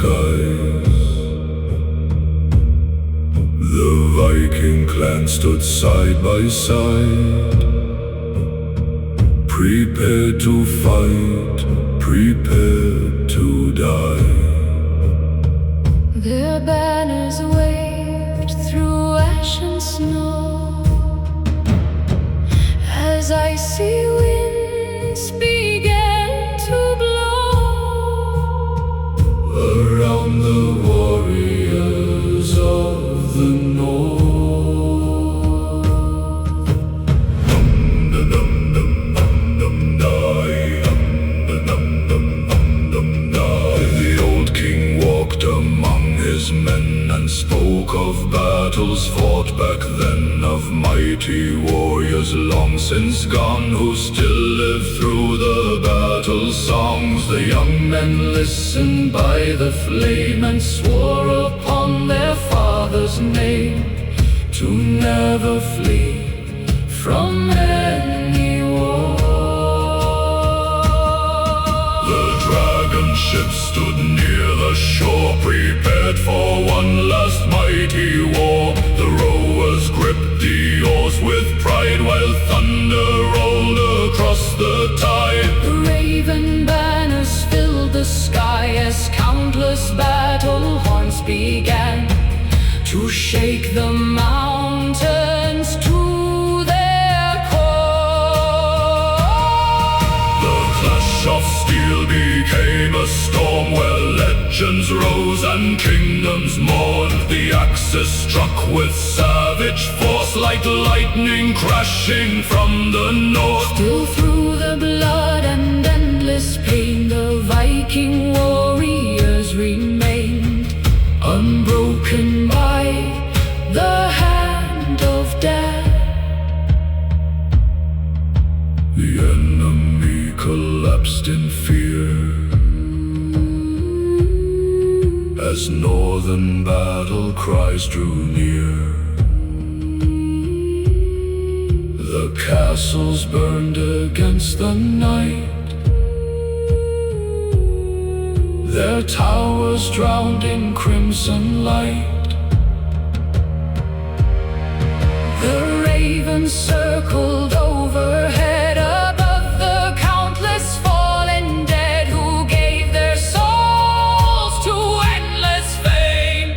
skies. The Viking clan stood side by side, prepared to fight, prepared to die. Their banners waved through ash and snow, as icy winds began to blow. Around the warriors of the North, the old king walked among his men and spoke of battles fought back then, of mighty warriors long since gone who still live through the battle songs. The young men listened by the flame and swore upon their father's name to never flee from any war. The dragon ship stood near the shore, prepared for one last mighty war. The rowers gripped the oars with pride while thunder rolled across the tide. The raven banners filled the sky as countless battle horns began to shake the mountains to their core. The clash of steel became a storm where legends rose and kingdoms mourned. The axes struck with savage force like lightning crashing from the north. Still through the blood and endless pain, the Viking warriors remained, unbroken by the hand of death. The enemy collapsed in fear as northern battle cries drew near. The castles burned against the night, their towers drowned in crimson light. The ravens circled overhead above the countless fallen dead who gave their souls to endless fame.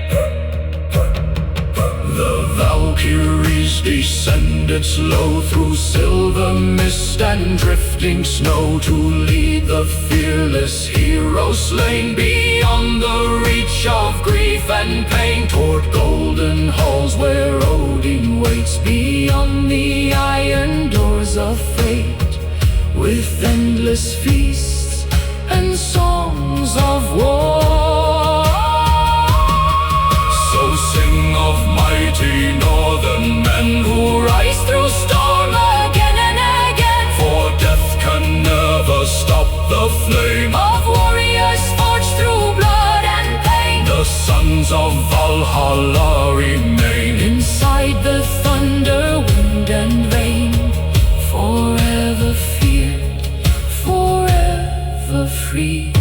The Valkyries descended slow through silver mist and drifting snow to lead the fearless heroes slain beyond the reach of grief and pain, toward golden halls where Odin waits beyond the iron doors of fate, with endless feasts and songs of war. So sing of mighty northern men who rise through storm again and again, for death can never stop the flame Of warriors forged through blood and pain. the sons of Valhalla remain Inside the thunder, wind and rain, forever feared, forever free.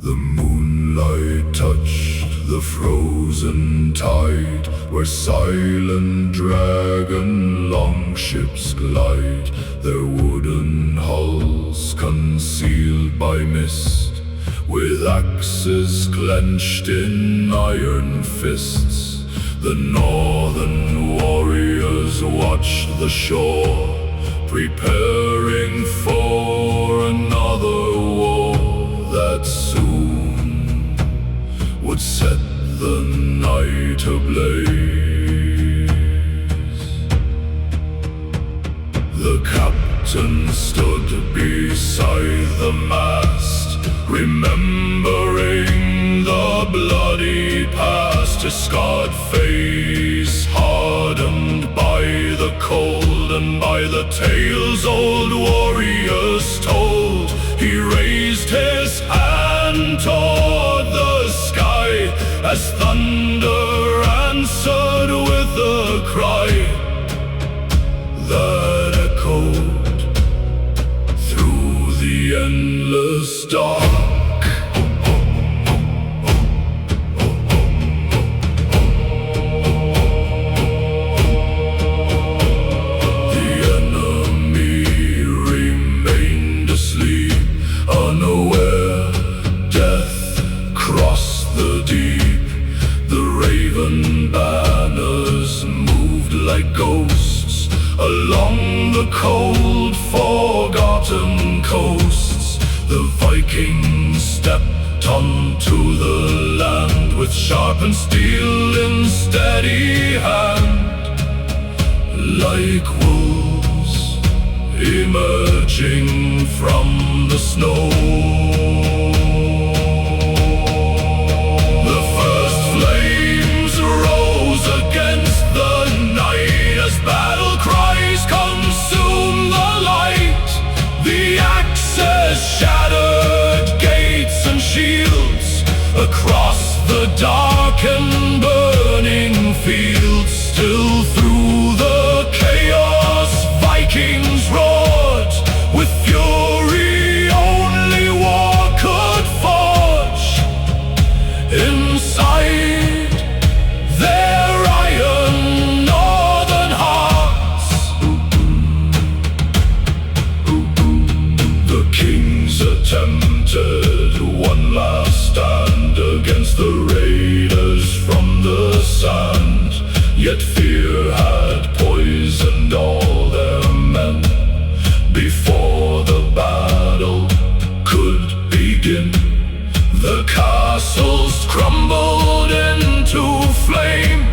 The moonlight touched the frozen tide, where silent dragon longships glide, their wooden hulls concealed by mist, with axes clenched in iron fists. The northern warriors watched the shore, preparing for another war that soon would set the light ablaze. The captain stood beside the mast, remembering the bloody past. His scarred face hardened by the cold and by the tales old warriors told. He raised his hand toward the sky as thunder answered with a cry that echoed through the endless dark. Ghosts along the cold, forgotten coasts. The Vikings stepped onto the land with sharpened steel in steady hand, like wolves emerging from the snow. The first flames rose against the night as battle cries consume the light. The axes shattered gates and shields across the dark and burning fields. Still through the chaos Vikings roared with fury only war could forge. Inside their iron northern hearts, the kings attempted one last stand against the raiders from the sand. Yet fear had poisoned all their men before the battle could begin. The castles crumbled into flame,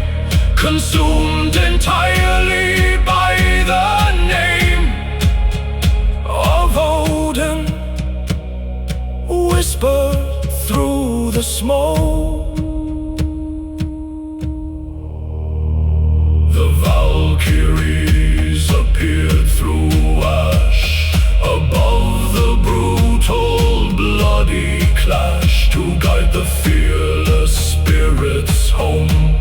consumed entirely by the name of Odin, whispered through the smoke. The Valkyries appeared through ash above the brutal, bloody clash to guide the fearless spirits home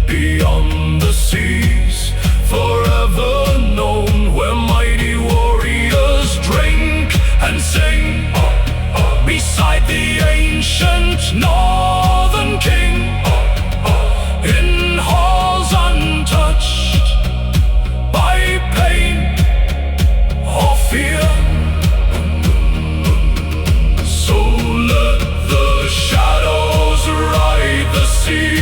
beyond the seas, forever known, where mighty warriors drink and sing beside the ancient northern king. In halls untouched by pain or fear, so let the shadows ride the sea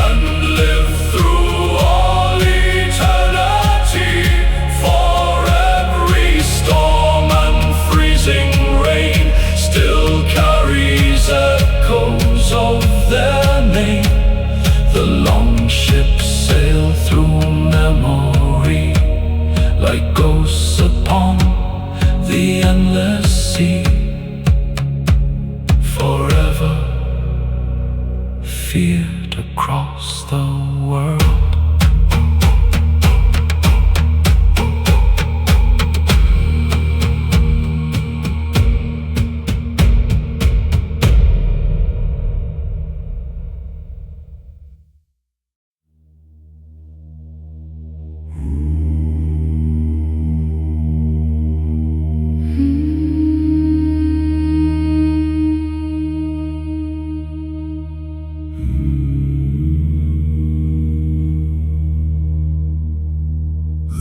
and live through all eternity. For every storm and freezing rain still carries echoes of their name. The long ships sail through memory like ghosts upon the endless sea, forever feared across the world.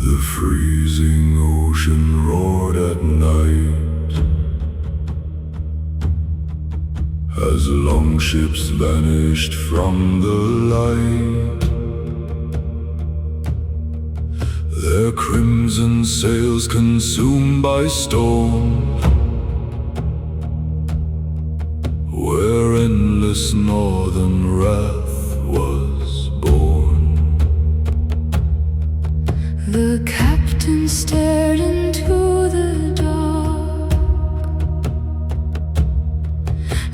The freezing ocean roared at night as longships vanished from the light. Their crimson sails consumed by storm, where endless northern wrath was stared into the dark,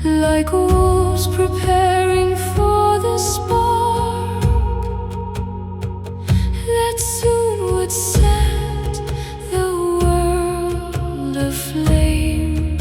like wolves preparing for the spark that soon would set the world aflame.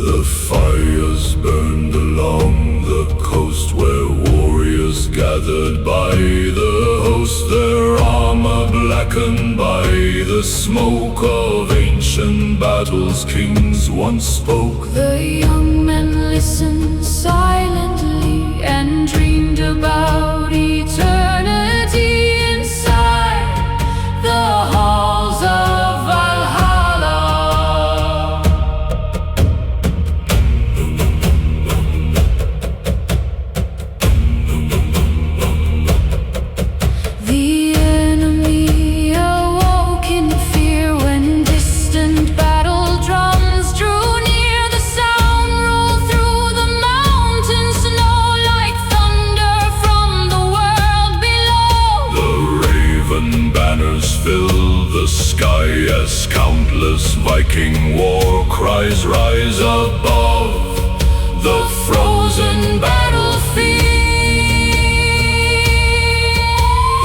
The fires burned along the coast where warriors gathered by the host, their armor blackened by the smoke of ancient battles kings once spoke. The young men listened silently and dreamed about eternity inside the halls of Valhalla. The enemy awoke in fear when distant battle drums drew near. The sound rolled through the mountains, snow like thunder from the world below. The raven banners fill the sky as countless Viking war cries rise above the frozen battlefield.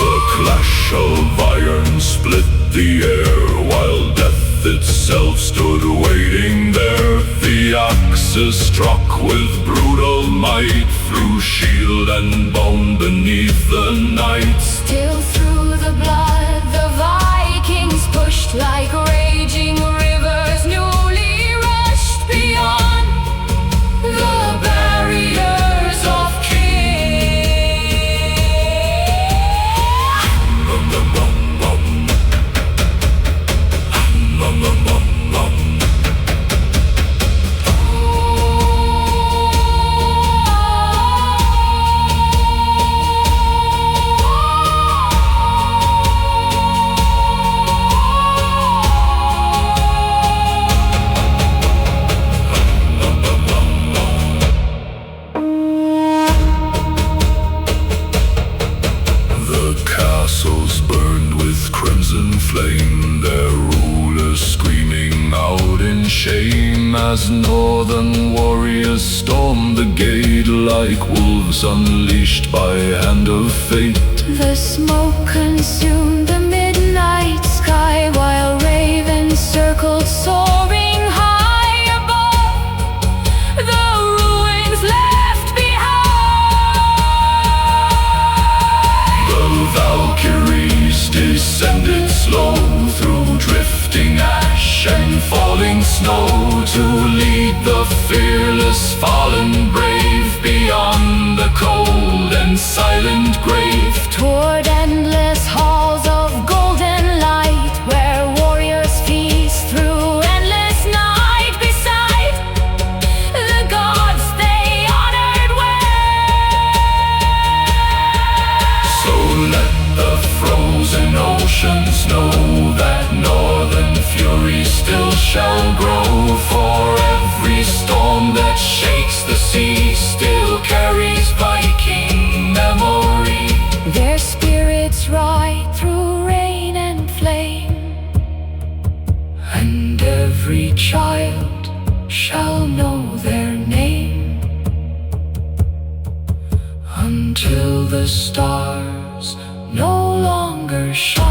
The clash of iron split the air while death itself stood waiting there. The axes struck with brutal might through shield and bone beneath the night. Still through the blood, the Vikings pushed like raging rivers, newly rushed beyond the barriers of Castles burned with crimson flame, their rulers screaming out in shame as northern warriors stormed the gate like wolves unleashed by hand of fate. The smoke consumed the midnight sky while ravens circled soaring high above the ruins left behind. The Valkyries descended slow through drifting ash and falling snow to lead the fearless fallen brave beyond the cold and silent grave, toward endless halls of golden light where warriors feast through endless night beside the gods they honored well. So let the frozen oceans know that northern fury still shall grow. For every storm that shakes the sea still carries Viking memory. Their spirits ride through rain and flame, and every child shall know their name until the stars no longer shine.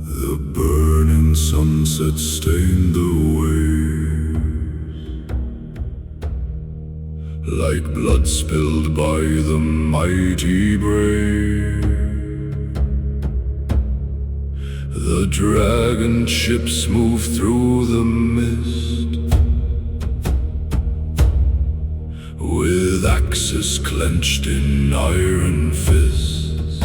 The burning sunset stained the waves like blood spilled by the mighty brave. The dragon ships move through the mist with axes clenched in iron fists.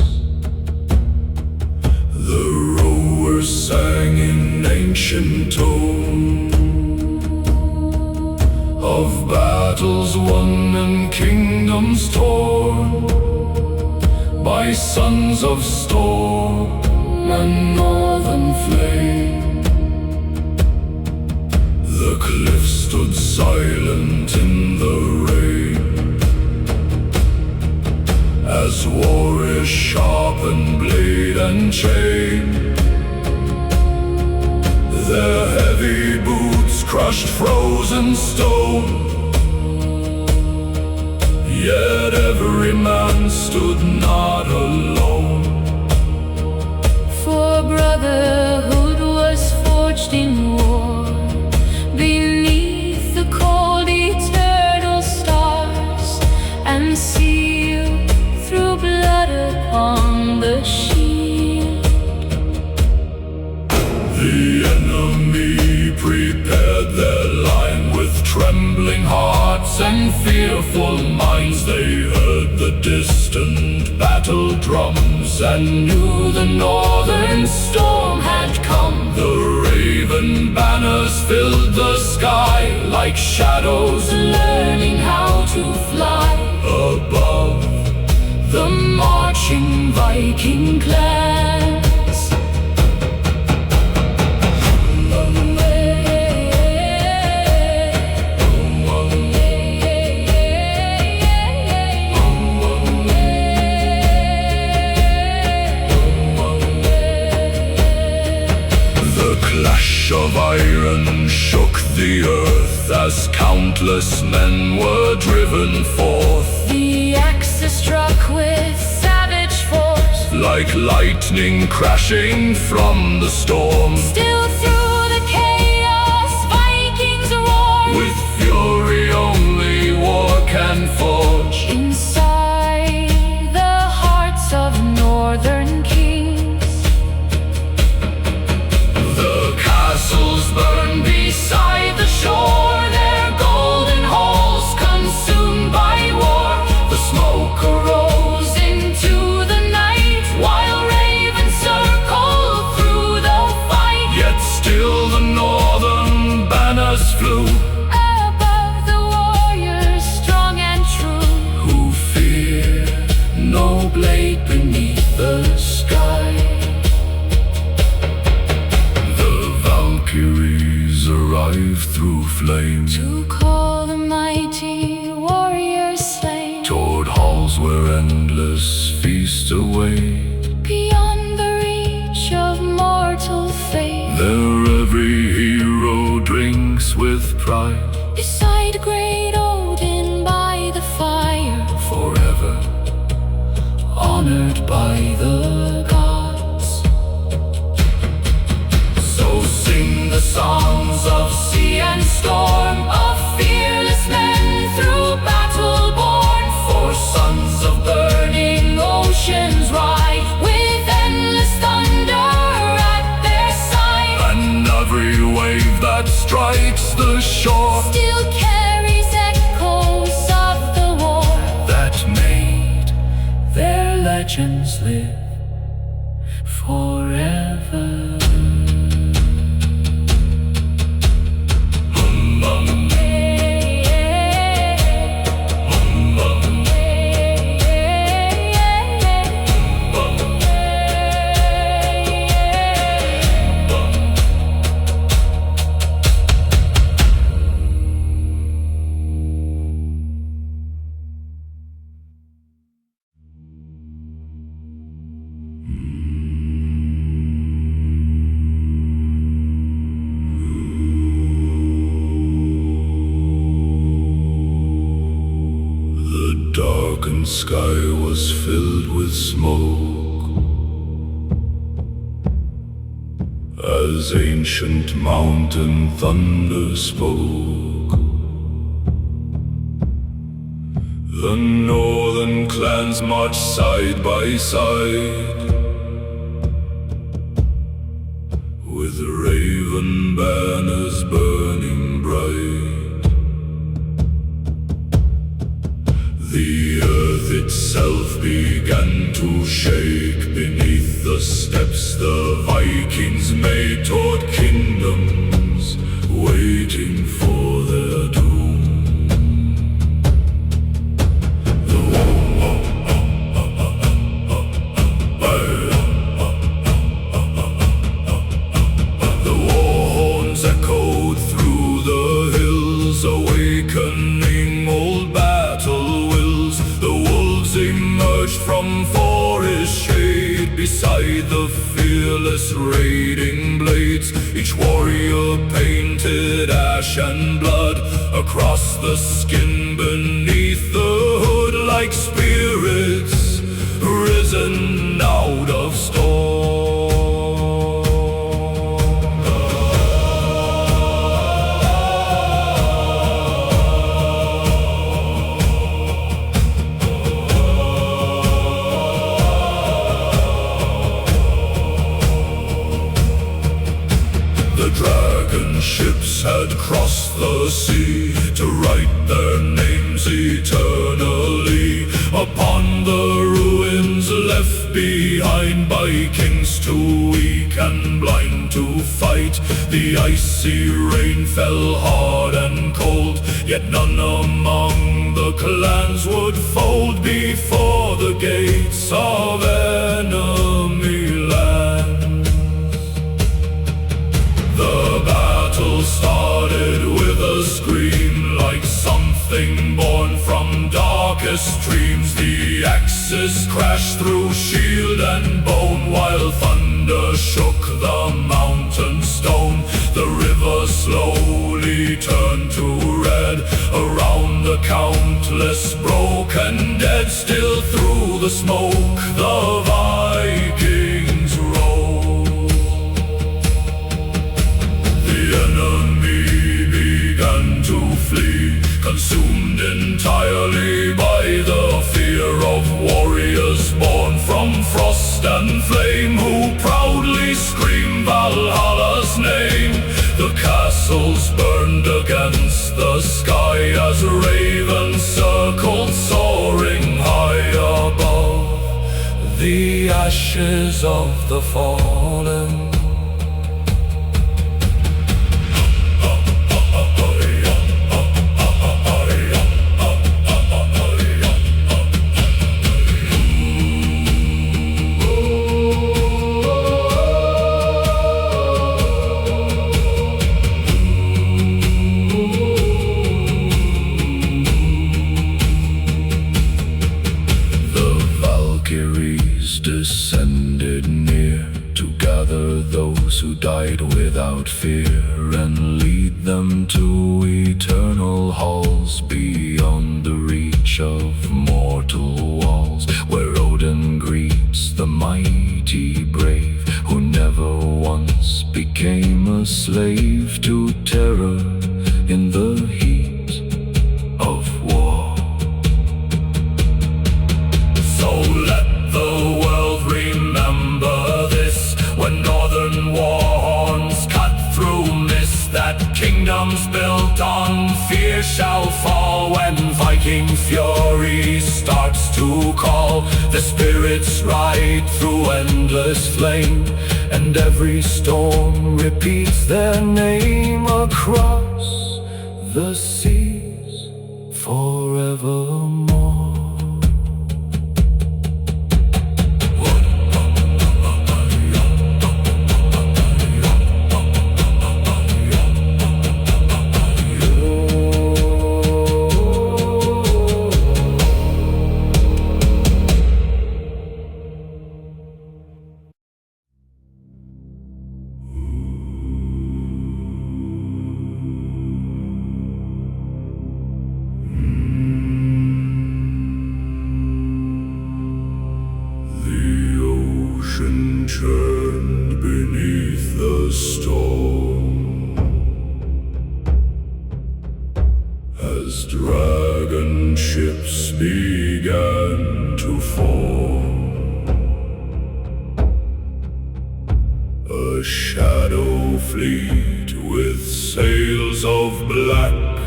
The rowers sang in ancient tone of battles won and kingdoms torn by sons of storm and northern flame. The cliffs stood silent in the rain as warriors sharpened blade and chain. Their heavy boots crushed frozen stone, yet every man stood not alone. For brotherhood was forged in war, beneath the cold eternal stars, and sealed through blood upon the shield. The enemy prepared their line with trembling hearts and fearful minds. They heard the distant battle drums and knew the northern storm had come. The raven banners filled the sky like shadows learning how to fly. Above the marching Viking clans, of iron shook the earth as countless men were driven forth. The axes struck with savage force, like lightning crashing from the storm. Still through the chaos, Vikings roar. With fury only war can forge. Inside the hearts of northern kings, the castles burn beside the shore, their golden halls consumed by war. The smoke arose into the night, while ravens circled through the fight. Yet still the northern banners flew above the warriors strong and true, who fear no blade beneath the sky. The Valkyries arrive through flame to call the mighty warriors slain, toward halls where endless feasts await. beyond the reach of mortal fate. There every hero drinks with pride, Beside great Odin by the fire, forever honored by the gods. So sing the songs of sea and storm, of fearless men through battle born. For sons of burning oceans ride, with endless thunder at their side. And every wave that strikes the shore still carries echoes of the war that made their legends live forever. The darkened sky was filled with smoke as ancient mountain thunder spoke. The northern clans marched side by side, with raven banners burning bright. The earth the fearless raiding blades, each warrior painted ash and blood across the skin beneath the hood, like spirits risen out of storm. The dragon ships had crossed the sea to write their names eternally upon the ruins left behind by kings too weak and blind to fight. The icy rain fell hard and cold, yet none among the clans would fold before the gates of enemy land. The battle started with a scream, like something born from darkest dreams. The axes crashed through shield and bone, while thunder shook the mountain stone. The river slowly turned to red around the countless broken dead. Still through the smoke the Vikings rose. The enemy began to flee, consumed entirely by the fear of warriors born from frost and flame, who proudly scream Valhalla's name. The castles burned against the sky as ravens circled, soaring high above the ashes of the fallen. Descended near to gather those who died without fear, and lead them to eternal halls beyond the reach of mortal walls, where Odin greets the mighty brave, who never once became a slave to terror in the heat of war. So let the world remember this, when northern war horns cut through mist, that kingdoms built on fear shall fall. When Viking fury starts to call, the spirits ride through endless flame, and every storm repeats their name across the seas forevermore. Churned beneath the storm, as dragon ships began to form. A shadow fleet with sails of black,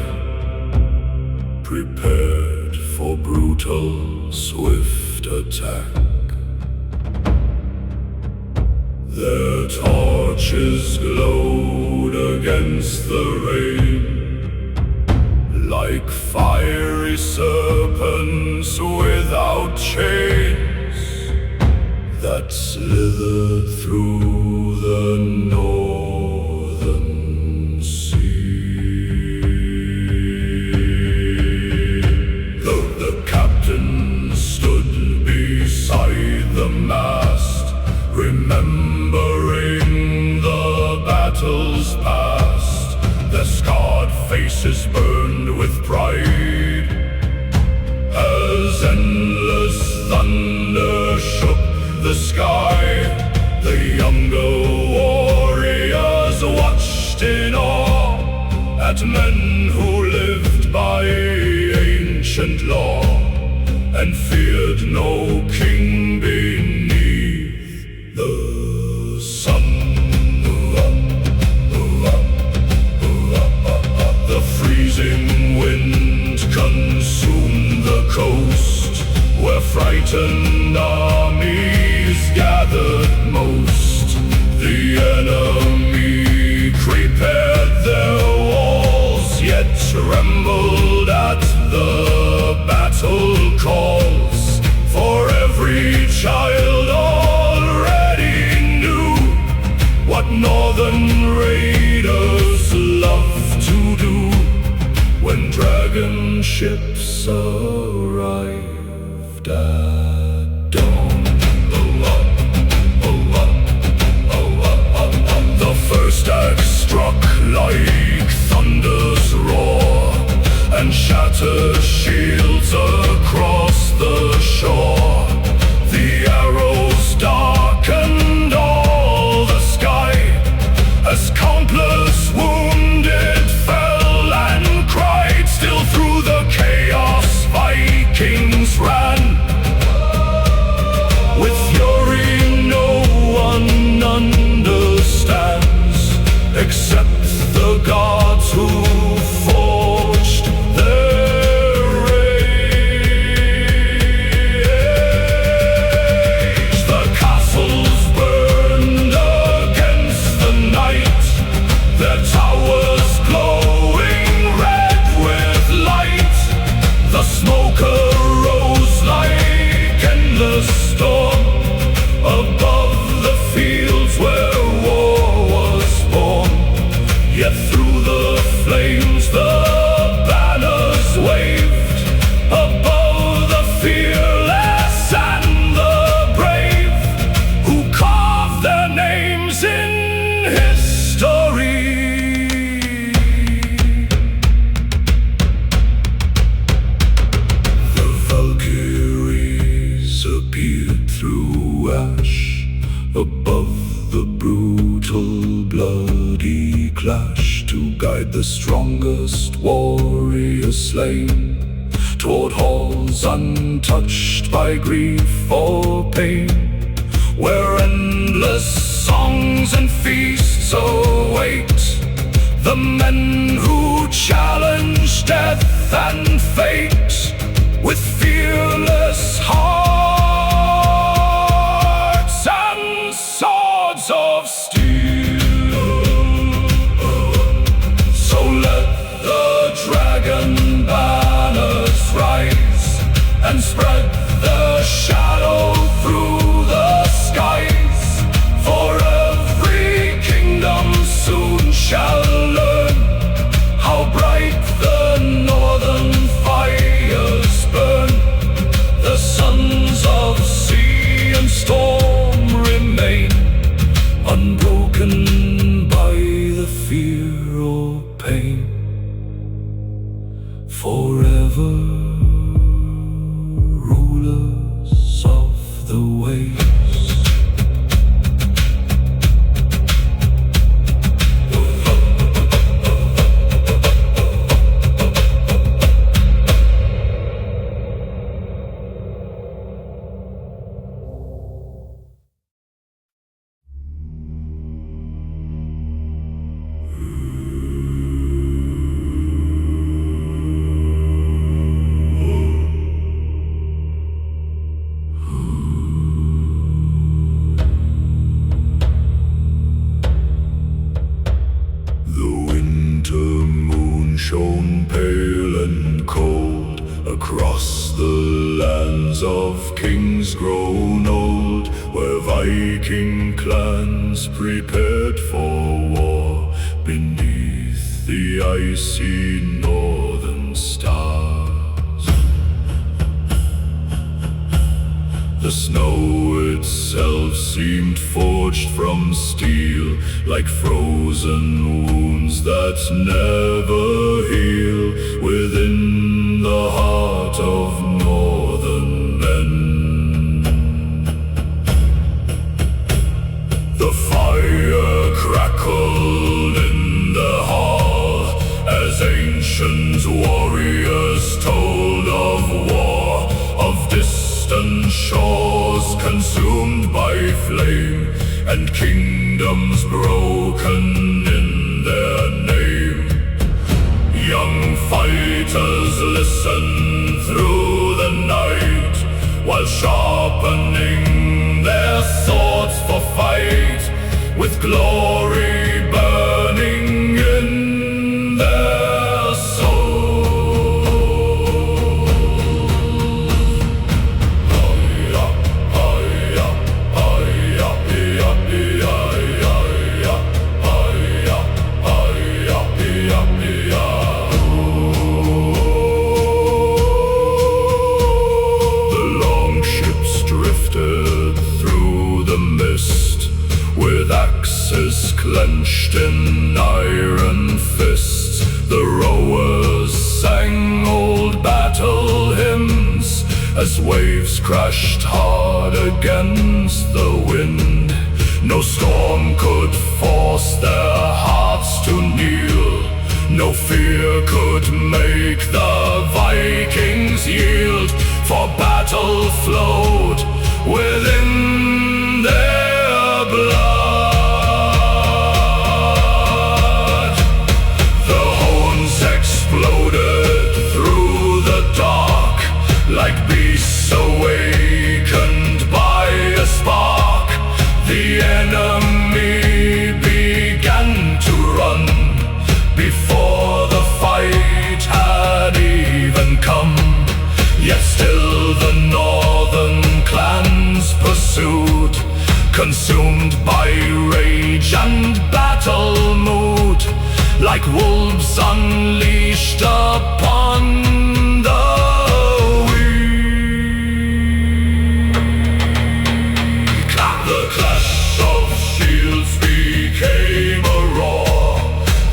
prepared for brutal, swift attack. Their torches glowed against the rain, like fiery serpents without chains, that slithered through the northern sea. Though the captain stood beside the mast, remember faces burned with pride, as endless thunder shook the sky. The younger warriors watched in awe at men who lived by ancient law and feared no king beneath the sun. The freezing wind consumed the coast, where frightened armies gathered most. The enemy prepared their walls, yet trembled at the battle calls. For every child already knew what northern raiders love to do when dragon ships arrived at dawn. The first axe struck like thunder's roar and shattered shields across the shore. The arrows darkened all the sky as countless wounded fell and cried. Still through the chaos Vikings ran, with fury no one understands except the gods who forged their rage. The castles burned against the night, their towers glowing red with light. The smoke arose like endless storm above the fields where war was born. Yet through the flames the banners waved above the fearless and the brave, who carved their names in history. The Valkyries appeared through ash above the brutal bloody clash, to guide the strongest warrior slain toward halls untouched by grief or pain, where endless songs and feasts await the men who challenge death and fate with fearless hearts and swords of steel. So let the dragon banners rise and spread the shadow through the skies. For every kingdom soon shall learn how bright the northern fires burn. The sons of sea and storm remain unbroken by the fear or pain. Forever rulers of the waves. Shone pale and cold across the lands of kings grown old, where Viking clans prepared for war beneath the icy northern stars. The snow itself seemed forged from steel, like frozen wounds that never Ancient warriors told of war, of distant shores consumed by flame, and kingdoms broken in their name. Young fighters listen through the night, while sharpening their swords for fight, with glory burning in their soul. The long ships drifted through the mist, with axes clenched in iron fists. The rowers sang old battle hymns as waves crashed hard against the wind. No storm could force their hearts to kneel, no fear could make the Vikings yield, for battle flowed within their blood. The horns exploded through the dark, like beasts awakened by a spark. The enemy began to run before the fight had even come. Yet still the northern clans pursued, consumed by rage and battle mood, like wolves unleashed upon the weak. The clash of shields became a roar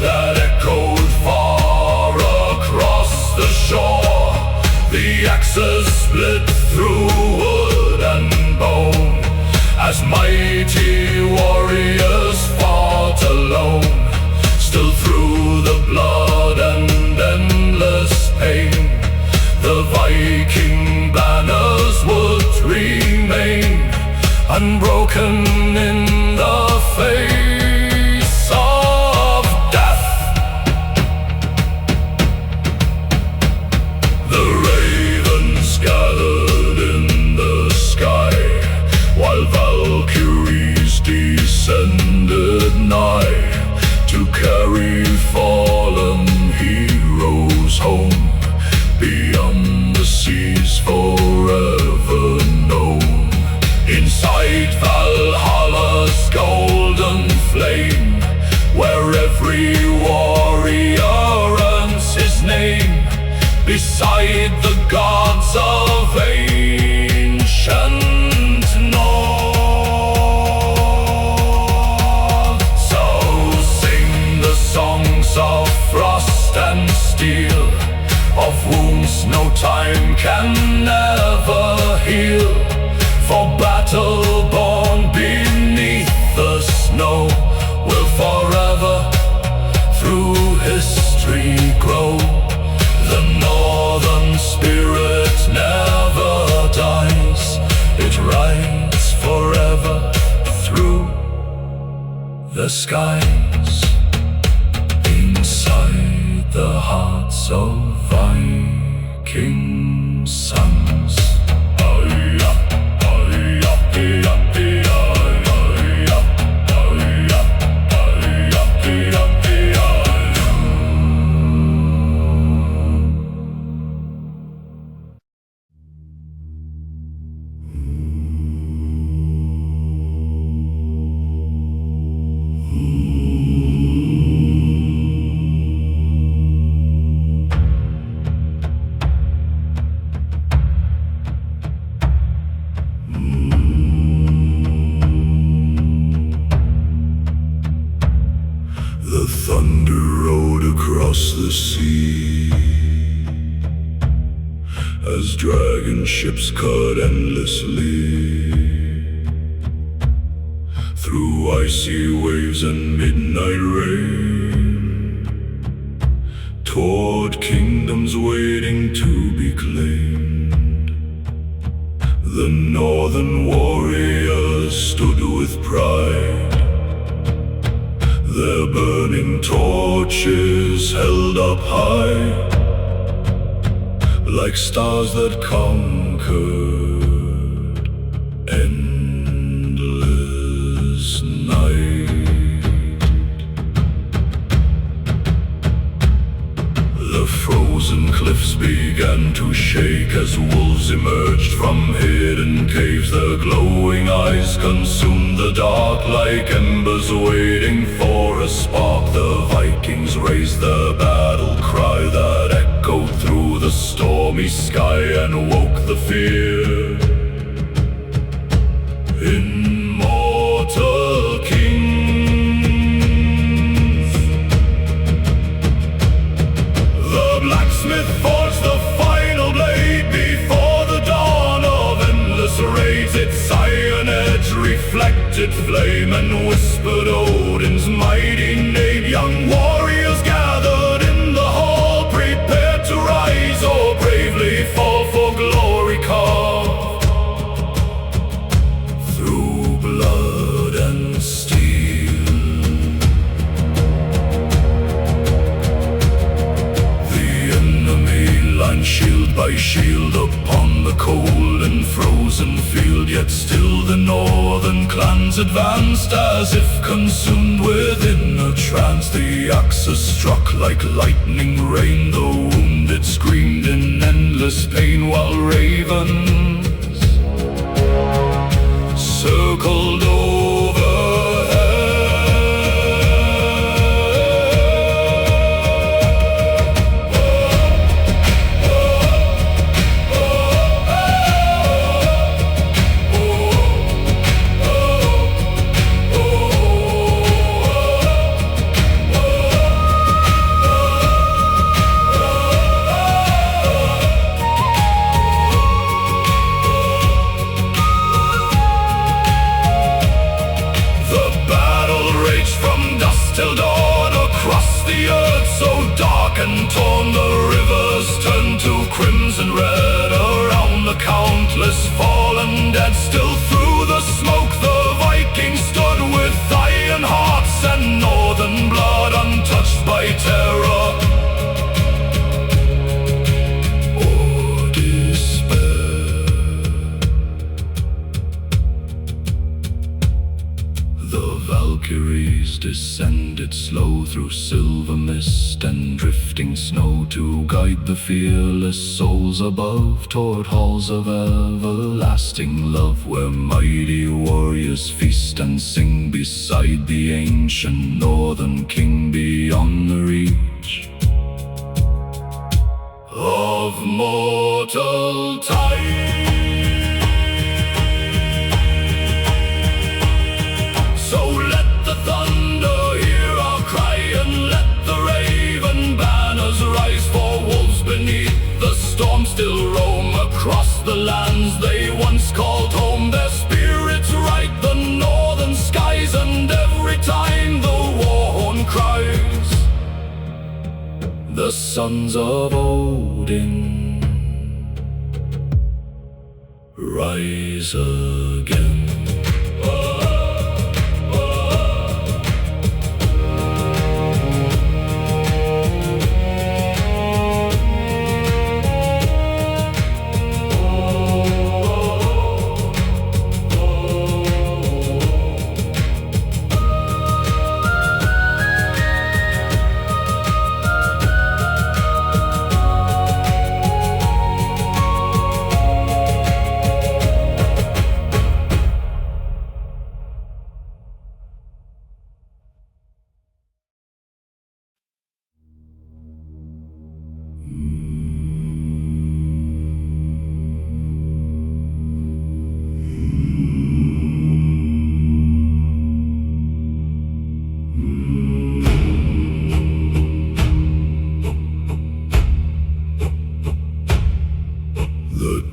that echoed far across the shore. The axes split through wood and bone, as mighty warriors fought alone. Still through the blood and endless pain, the Viking banners would remain unbroken in the face of death. The ravens gathered in the sky, while Valkyries descended nigh, to carry fallen heroes home, beyond the seas forever known. Inside Valhalla's golden flame, where every warrior earns his name, beside the gods of ancient North. So sing the songs of frost and steel, of wounds no time can ever heal. For battle born beneath the snow will forever through history grow. The northern spirit never dies, it rides forever through the skies, inside the hearts of Viking sons. The thunder rode across the sea, as dragon ships cut endlessly through icy waves and midnight rain, toward kingdoms waiting to be claimed. The northern warriors stood with pride, their burning torches held up high, like stars that conquered endless night. The frozen cliffs began to shake as wolves emerged from hidden caves. Their glowing eyes consumed the dark like embers waiting for a spark. The Vikings raised their battle cry that echoed through the stormy sky and woke the fear. Immortal kings. The blacksmith forged the final blade before the dawn of endless raids. Its iron edge reflected flame and whispered Odin's mighty name. Young warriors gathered in the hall, prepared to rise or bravely fall for glory carved through blood and steel. The enemy lined shield by shield upon the cold and frozen field. Yet still the northern clans advanced as if consumed within a trance. The axes struck like lightning rain, the wounded screamed in endless pain, while ravens circled till dawn across the earth so dark and torn. The rivers turned to crimson red around the countless fallen dead. Still through the smoke the Vikings stood with iron hearts and northern blood untouched by terror or despair. The Valkyries descended slow through silver mist and drifting snow to guide the fearless souls above toward halls of everlasting love, where mighty warriors feast and sing beside the ancient northern king beyond the reach of mortal time. So let the thunder hear our cry, and let the raven banners rise. For wolves beneath the storm still roam across the lands they once called home. Their spirits ride the northern skies, and every time the war horn cries, the sons of Odin rise again.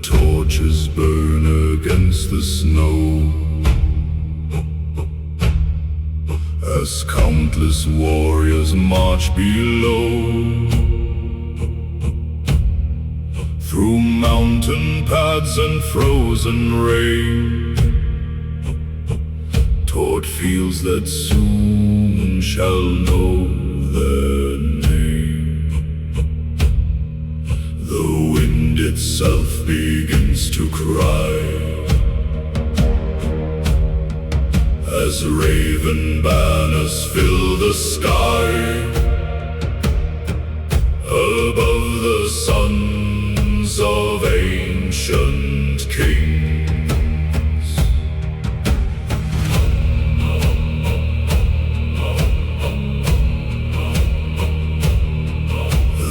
torches burn against the snow, as countless warriors march below. mountain paths and frozen rain, toward fields that soon shall know their name. The wind itself begins to cry as raven banners fill the sky. Above the sons of ancient kings,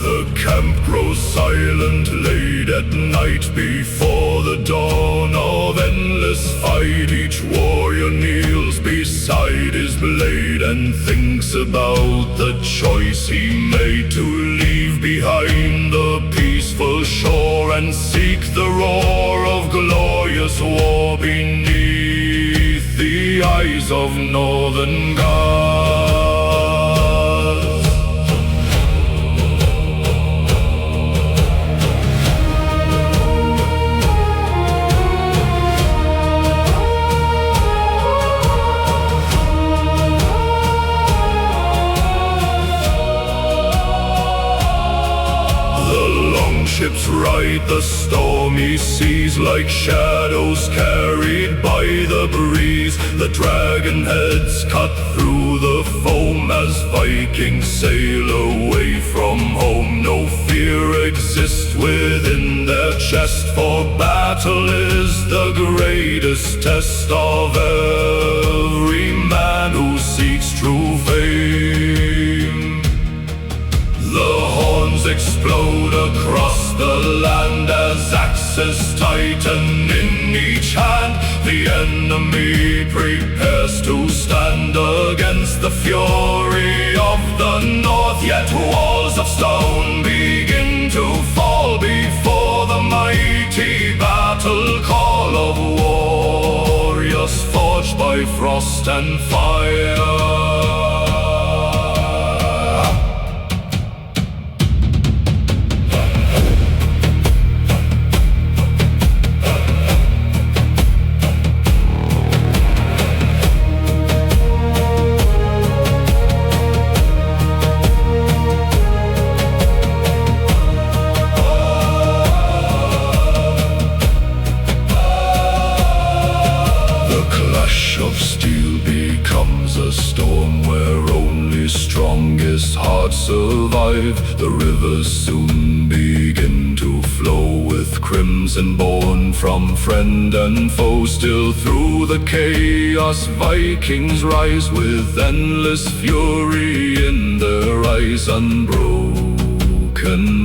the camp grows silent late at night before the dawn of endless fight. Each warrior kneels beside his blade and thinks about the choice he made to leave behind the peaceful shore and seek the roar of glorious war beneath the eyes of northern gods. Ships ride the stormy seas like shadows carried by the breeze. The dragon heads cut through the foam as Vikings sail away from home. No fear exists within their chest, for battle is the greatest test of every man who seeks true fame. The horns explode across the land as axes tighten in each hand. The enemy prepares to stand against the fury of the north. Yet walls of stone begin to fall before the mighty battle call of warriors forged by frost and fire. Of steel becomes a storm where only strongest hearts survive. The rivers soon begin to flow with crimson born from friend and foe. Still through the chaos Vikings rise with endless fury in their eyes, unbroken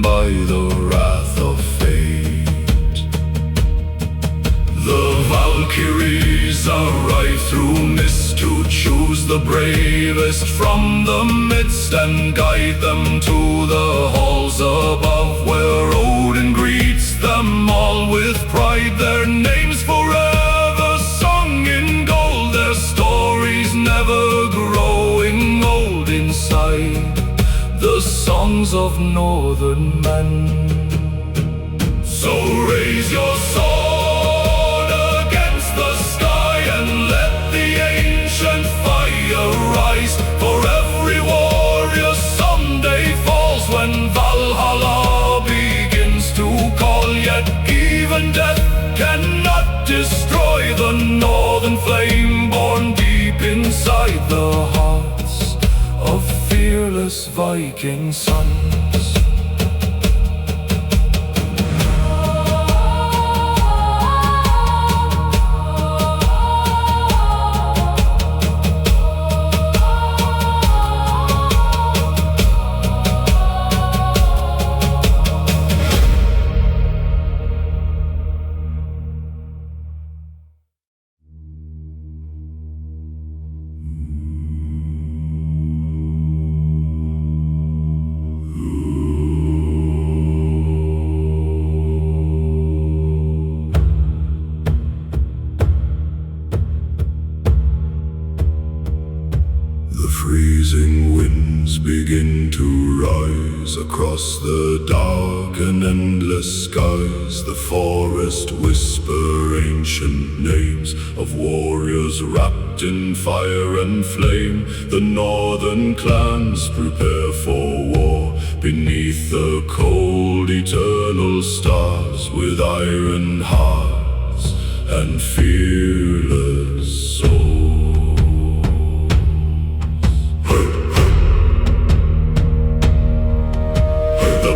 by the wrath of fate. The Valkyries arrive through mist to choose the bravest from the midst and guide them to the halls above, where Odin greets them all with pride. Their names forever sung in gold, their stories never growing old inside the songs of northern men. So raise your sword against the sky and let the ancient fire rise. For every warrior someday falls when Valhalla begins to call. Yet even death cannot destroy the northern flame born deep inside the hearts of fearless Viking sons. Ooh. Across the dark and endless skies, the forest whisper ancient names of warriors wrapped in fire and flame. The northern clans prepare for war beneath the cold eternal stars, with iron hearts and fearless souls.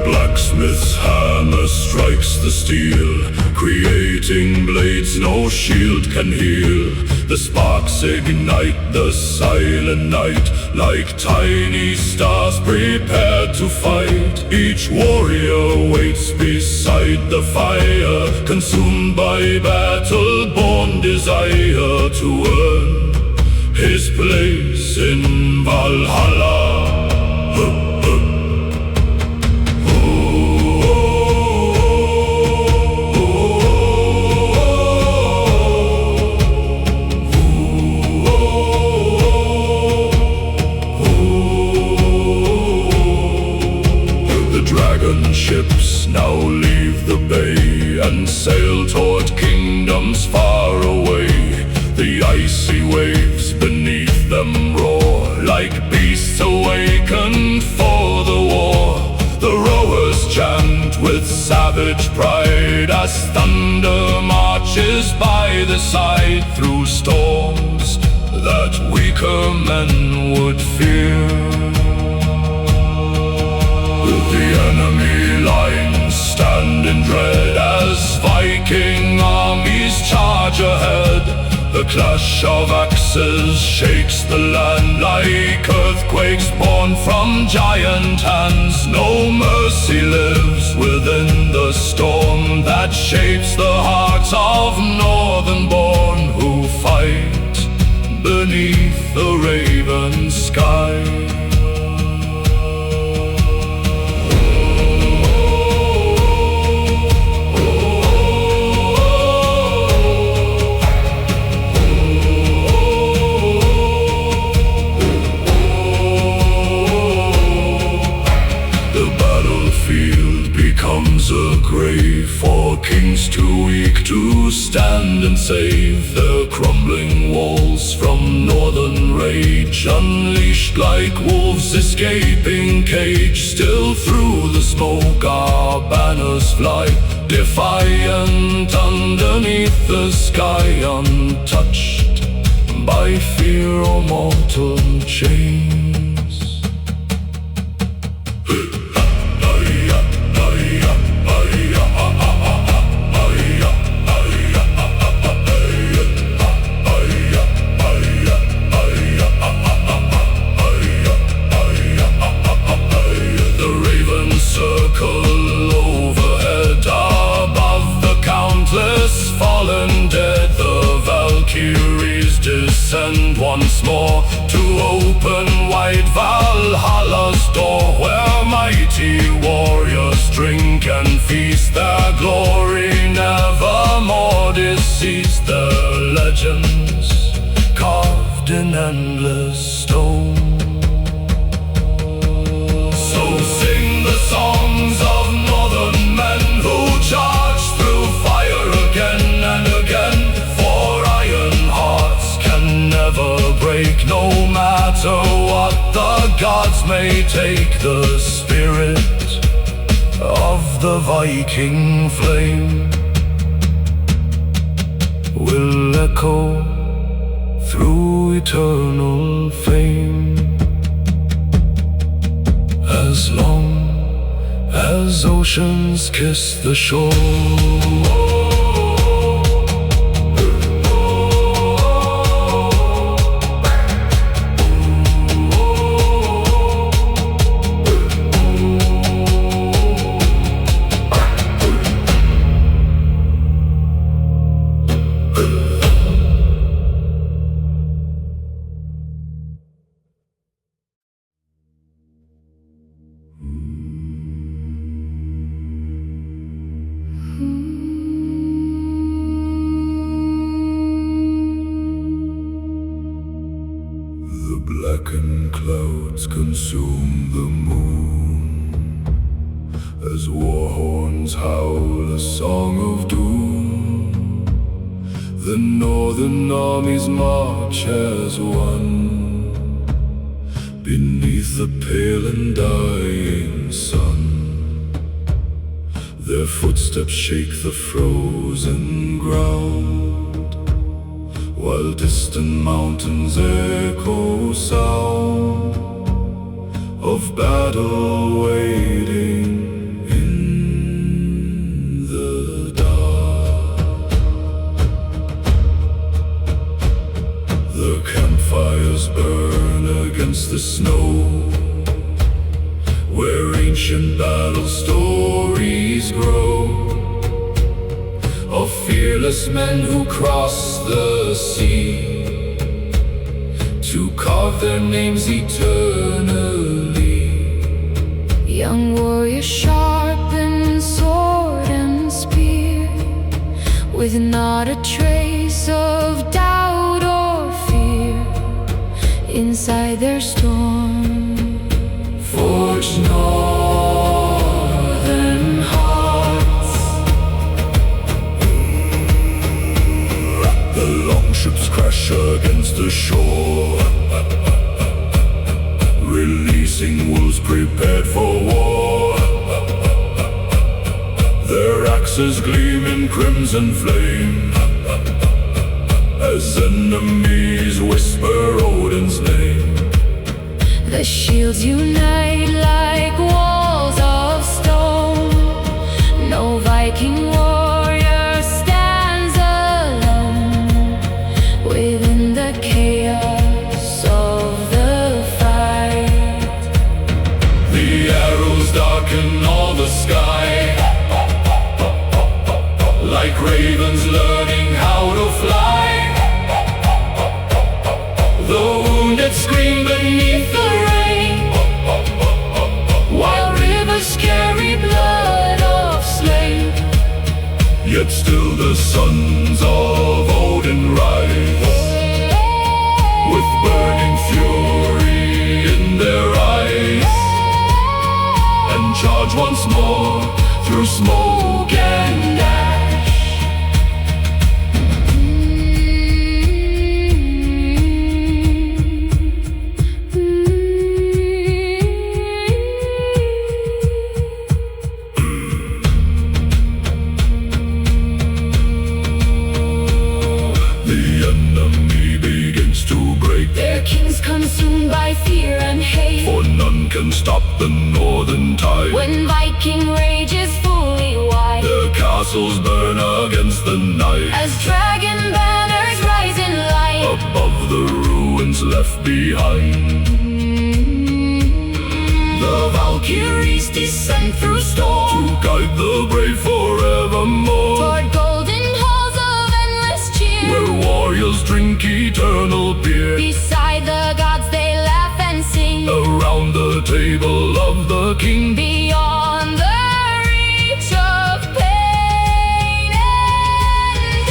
Blacksmith's hammer strikes the steel, creating blades no shield can heal. The sparks ignite the silent night, like tiny stars prepared to fight. Each warrior waits beside the fire, consumed by battle-born desire to earn his place in Valhalla. Ships now leave the bay and sail toward kingdoms far away. The icy waves beneath them roar like beasts awakened for the war. The rowers chant with savage pride as thunder marches by the side through storms that weaker men would fear. The enemy lines stand in dread as Viking armies charge ahead. The clash of axes shakes the land like earthquakes born from giant hands. No mercy lives within the storm that shapes the hearts of northern-born who fight beneath the raven sky. A grave for kings too weak to stand and save the crumbling walls from northern rage, unleashed like wolves escaping cage. Still through the smoke our banners fly, defiant underneath the sky, untouched by fear or mortal chains. Descend once more to open wide Valhalla's door, where mighty warriors drink and feast. Their glory nevermore deceased, their legends carved in endless stone. So sing the songs of northern men who charge through fire again and again, for iron hearts can never break, no matter what the gods may take. The spirit of the Viking flame will echo through eternal fame, as long as oceans kiss the shore. The blackened clouds consume the moon, As war horns howl a song of doom, the northern armies march as one, beneath the pale and dying sun. Their footsteps shake the frozen ground, while distant mountains echo sound of battle waiting in the dark. The campfires burn against the snow, where ancient battle stories grow, of fearless men who cross the sea to carve their names eternally. Young warriors sharpen sword and spear, with not a trace of doubt or fear inside their storm forged northern hearts. The longships crash against the shore, releasing wolves prepared for war. Their axes gleam in crimson flame, as enemies whisper Odin's name. The shields unite like walls of stone. No Viking warrior stands alone within the chaos of the fight. The arrows darken all the sky, like ravens learning how to fly. The wounded scream beneath the rain, while rivers carry blood of slain. Yet still the sons of Odin rise, with burning fury in their eyes, and charge once more through smoke and ash. Consumed by fear and hate, for none can stop the northern tide. when Viking rage is fully wide, Their castles burn against the night, as dragon banners rise in light above the ruins left behind. The Valkyries descend through storm, to guide the brave forevermore, toward golden halls of endless cheer, where warriors drink eternal beer. beside the gods they laugh and sing, Around the table of the king, beyond the reach of pain and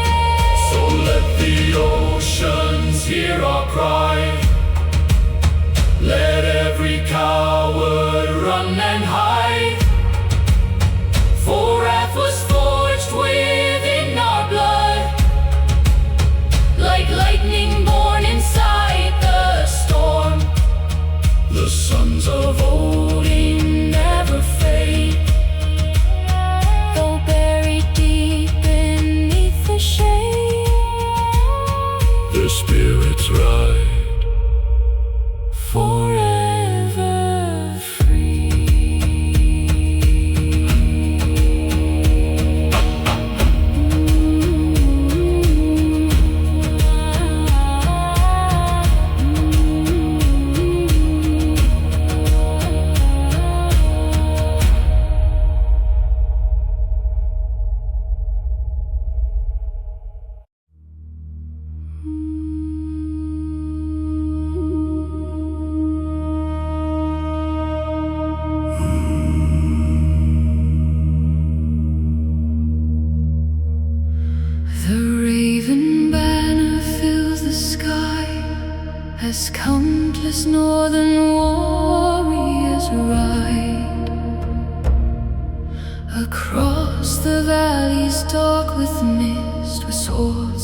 death. so let the oceans hear our cry. Let every coward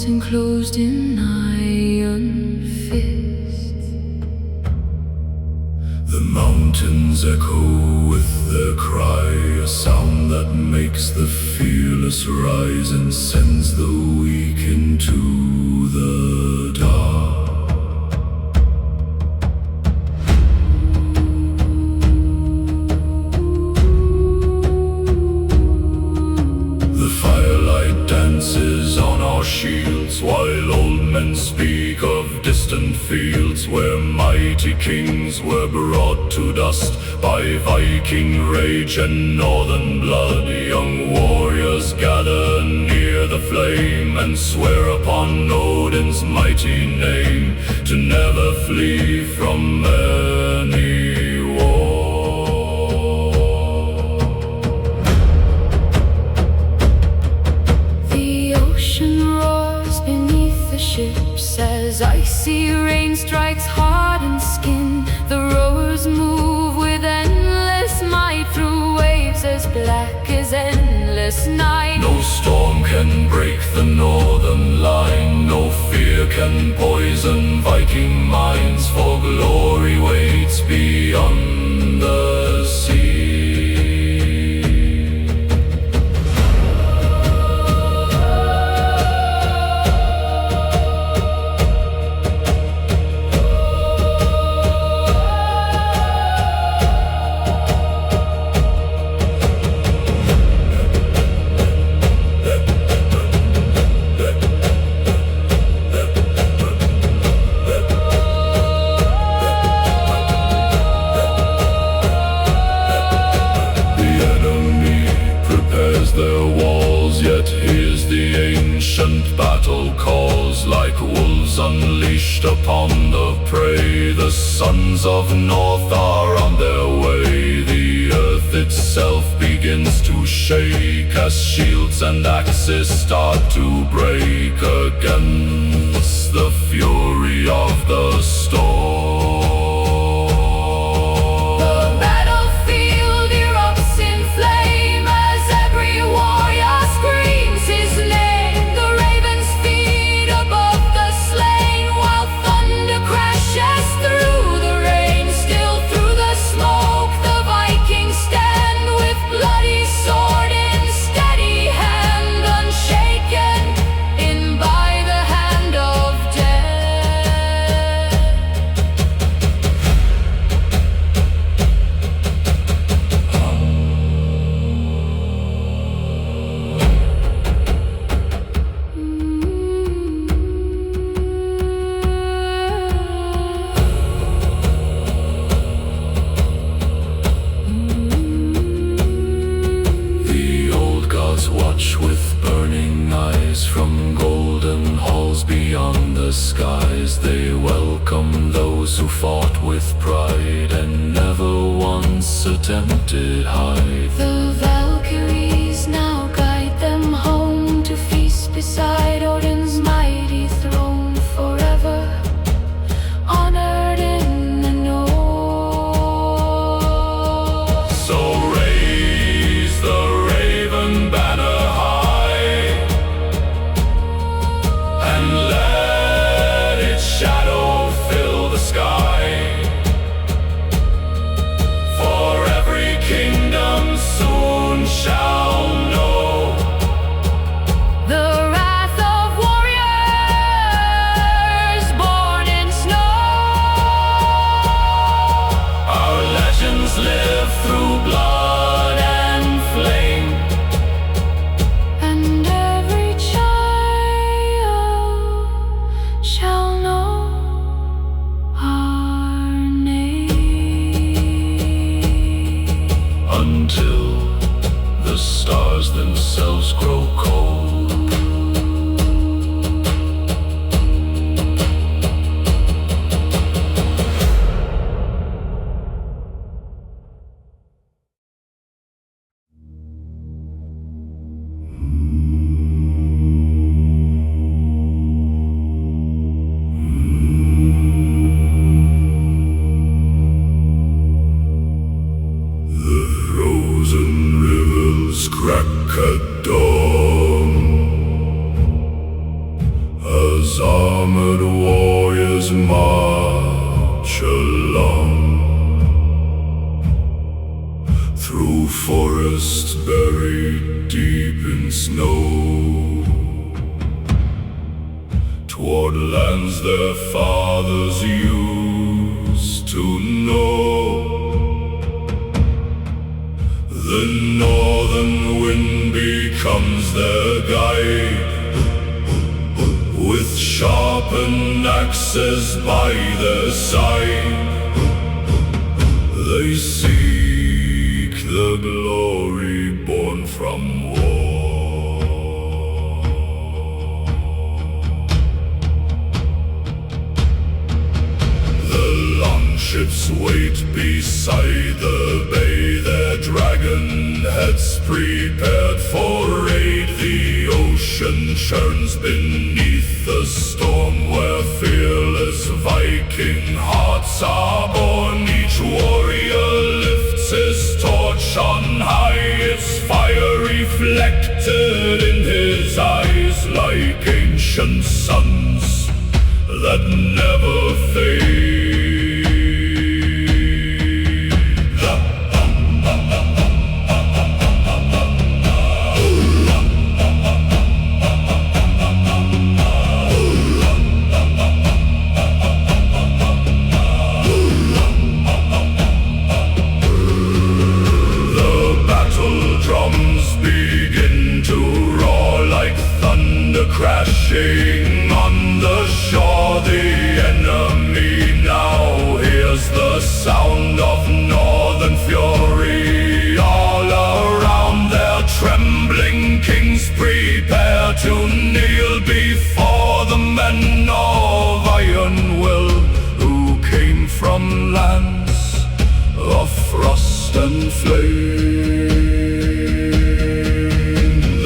enclosed in iron fists. The mountains echo with their cry, a sound that makes the fearless rise and sends the weak into the dark. The firelight dances on our shields, while old men speak of distant fields where mighty kings were brought to dust by Viking rage and northern blood. Young warriors gather near the flame and swear upon Odin's mighty name to never flee from any war. The ocean roars beneath the ships as icy rain strikes hardened skin. The rowers move with endless might through waves as black as endless night. No storm can break the northern line, no fear can poison Viking minds, for glory waits beyond the sea. Their walls, yet hears the ancient battle calls. Like wolves unleashed upon the prey, the sons of North are on their way. The earth itself begins to shake as shields and axes start to break against the fury of the storm. Watch with burning eyes from golden halls beyond the skies. They welcome those who fought with pride and never once attempted hide. The Valkyries now guide them home to feast beside Odin's mighty throne, forever honored in the North. So raise the raven banner and let its shadow fill the sky. For every kingdom soon shall know the wrath of warriors born in snow. Our legends live through blood and flame, And every child shall know our name. until the stars themselves grow cold. Crack at dawn, through forests buried deep in snow, toward lands their fathers used to know. The northern wind becomes their guide, with sharpened axes by their side. They seek the glory born from war. The longships wait beside the bay, their dragon heads prepared for raid. The ocean churns beneath the storm, where fearless Viking hearts are born. Each warrior lifts his torch on high, its fire reflected in his eyes, like ancient suns that never fade. Crashing on the shore, the enemy now hears the sound of northern fury. All around their trembling kings prepare to kneel before the men of iron will, who came from lands of frost and flame.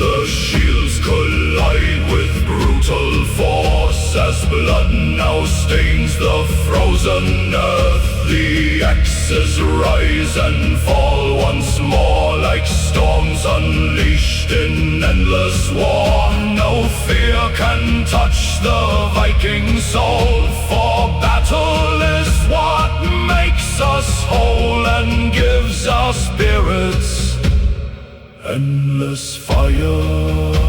The shields collide with brutal force as blood now stains the frozen earth. The axes rise and fall once more, like storms unleashed in endless war. No fear can touch the Viking soul, for battle is what makes us whole and gives our spirits endless fire.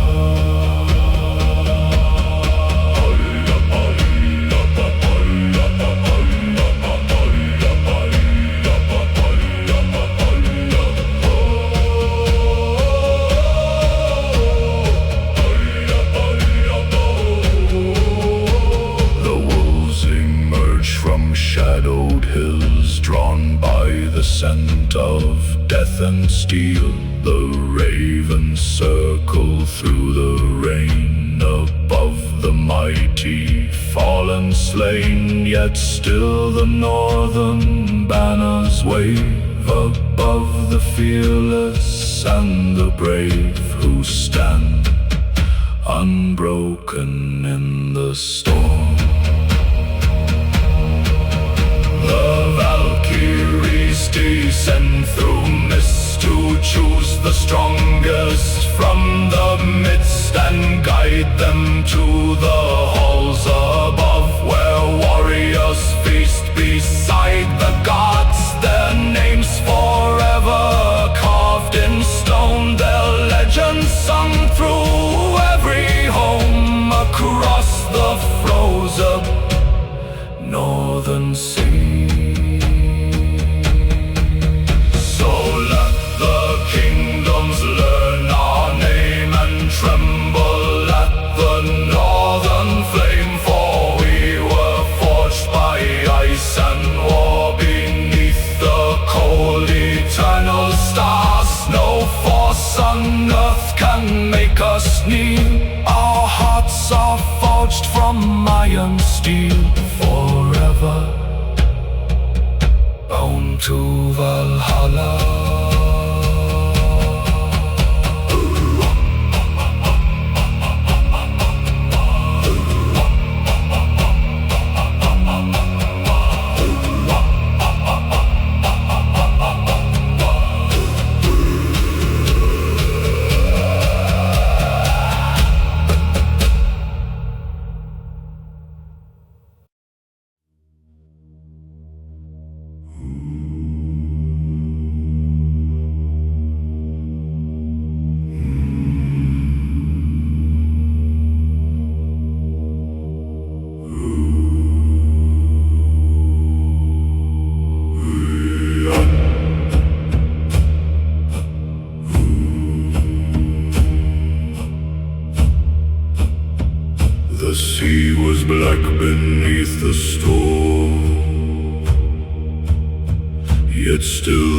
Shadowed hills drawn by the scent of death and steel. The ravens circle through the rain above the mighty fallen slain. Yet still the northern banners wave above the fearless and the brave, who stand unbroken in the storm. The Valkyries descend through mist to choose the strongest from the midst, and guide them to the halls above, where warriors feast beside the gods. Their names forever carved in stone, their legends sung through every home across the frozen northern sea. Tremble at the northern flame, for we were forged by ice and war beneath the cold eternal stars. No force on earth can make us kneel. Our hearts are forged from iron steel, forever bound to Valhalla.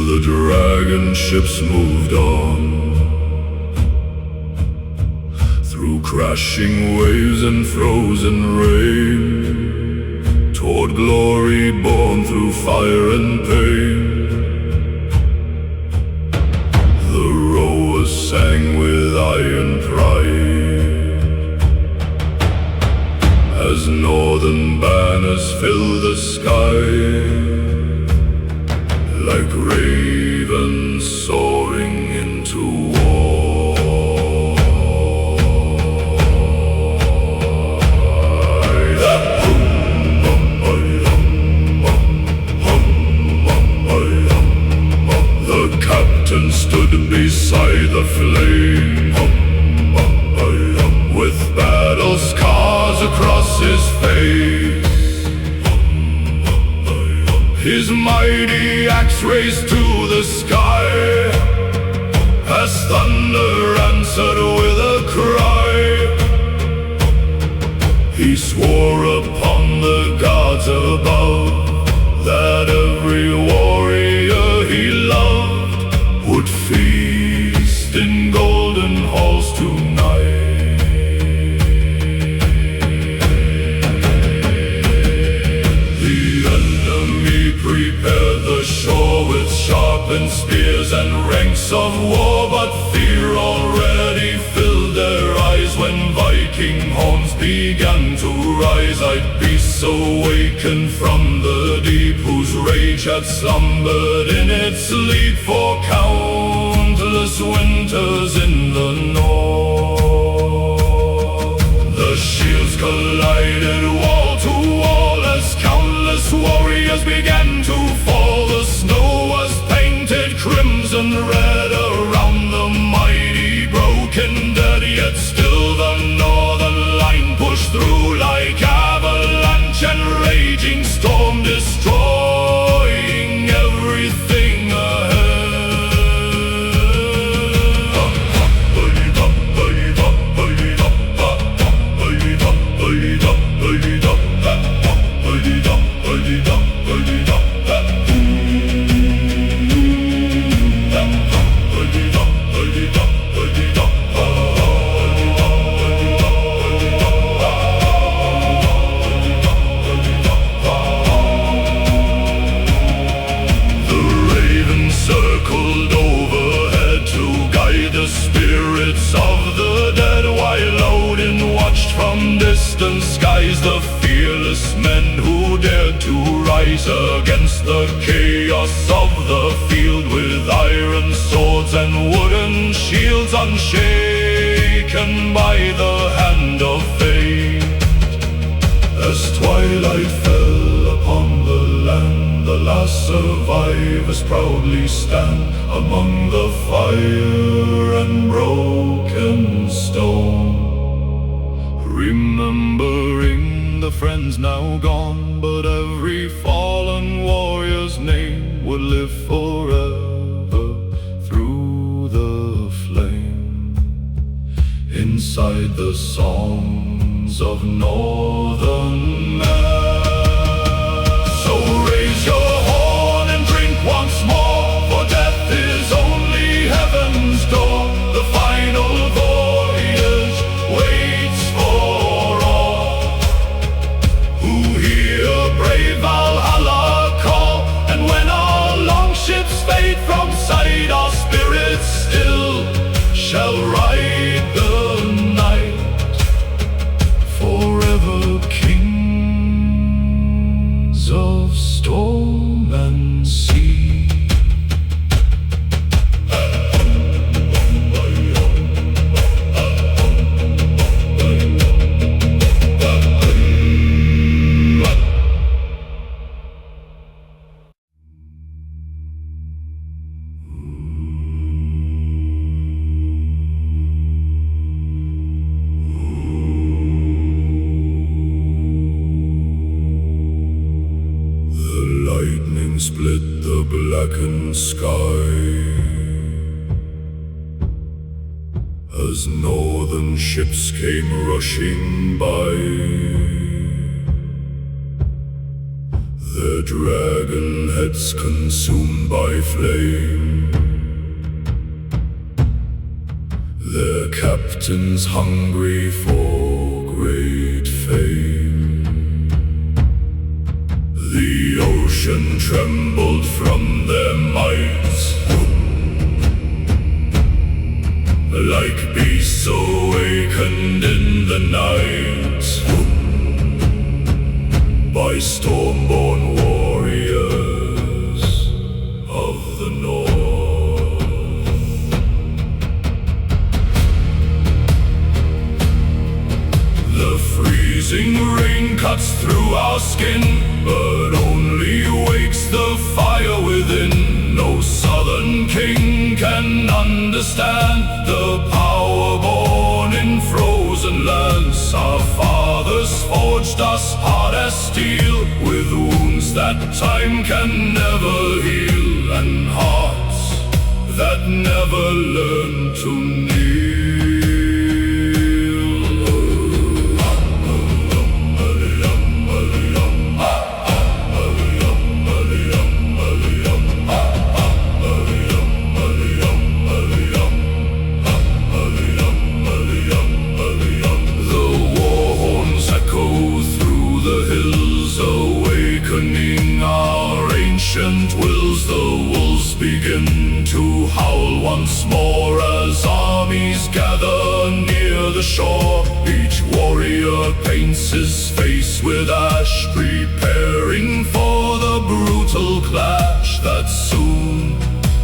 the dragon ships moved on, through crashing waves and frozen rain, toward glory born through fire and pain. The rowers sang with iron pride, as northern banners filled the sky, like ravens soaring into war. The captain stood beside the flame, with battle scars across his face. His mighty axe raised to the sky, as thunder answered with a cry. He swore upon the gods above that every warrior he loved would feast in golden halls tonight. Prepared the shore with sharpened spears and ranks of war, but fear already filled their eyes when Viking horns began to rise. Like beasts awakened from the deep, whose rage had slumbered in its sleep for countless winters in the north. The shields collided wall to wall as countless warriors began to fall. The snow was painted crimson red around the mighty broken dead, yet still the northern line pushed through like avalanche and raging storm, destroying everything ahead. Circled overhead to guide the spirits of the dead, while Odin watched from distant skies the fearless men who dared to rise against the chaos of the field, with iron swords and wooden shields unshaken by the hand of fate. As twilight fell upon the land, the last survivors proudly stand among the fire and broken stone, remembering the friends now gone, but every fallen warrior's name would live forever through the flame, inside the songs of northern men. So raise your horn and drink once more, for death is only heaven's door. The final voyage waits for all who hear brave Valhalla call. And when our longships fade from sight, our spirits still shall ride the night, forever kings of storm and sea. Lightning split the blackened sky as northern ships came rushing by. their dragon heads consumed by flame, their captains hungry for great fame. The ocean trembled from their might, like beasts awakened in the night, by stormborn warriors of the north. The freezing rain cuts through our skin, but only wakes the fire within. No southern king can understand the power born in frozen lands. Our fathers forged us hard as steel, with wounds that time can never heal, and hearts that never learn to kneel. Wills, the wolves begin to howl once more as armies gather near the shore. Each warrior paints his face with ash, preparing for the brutal clash that soon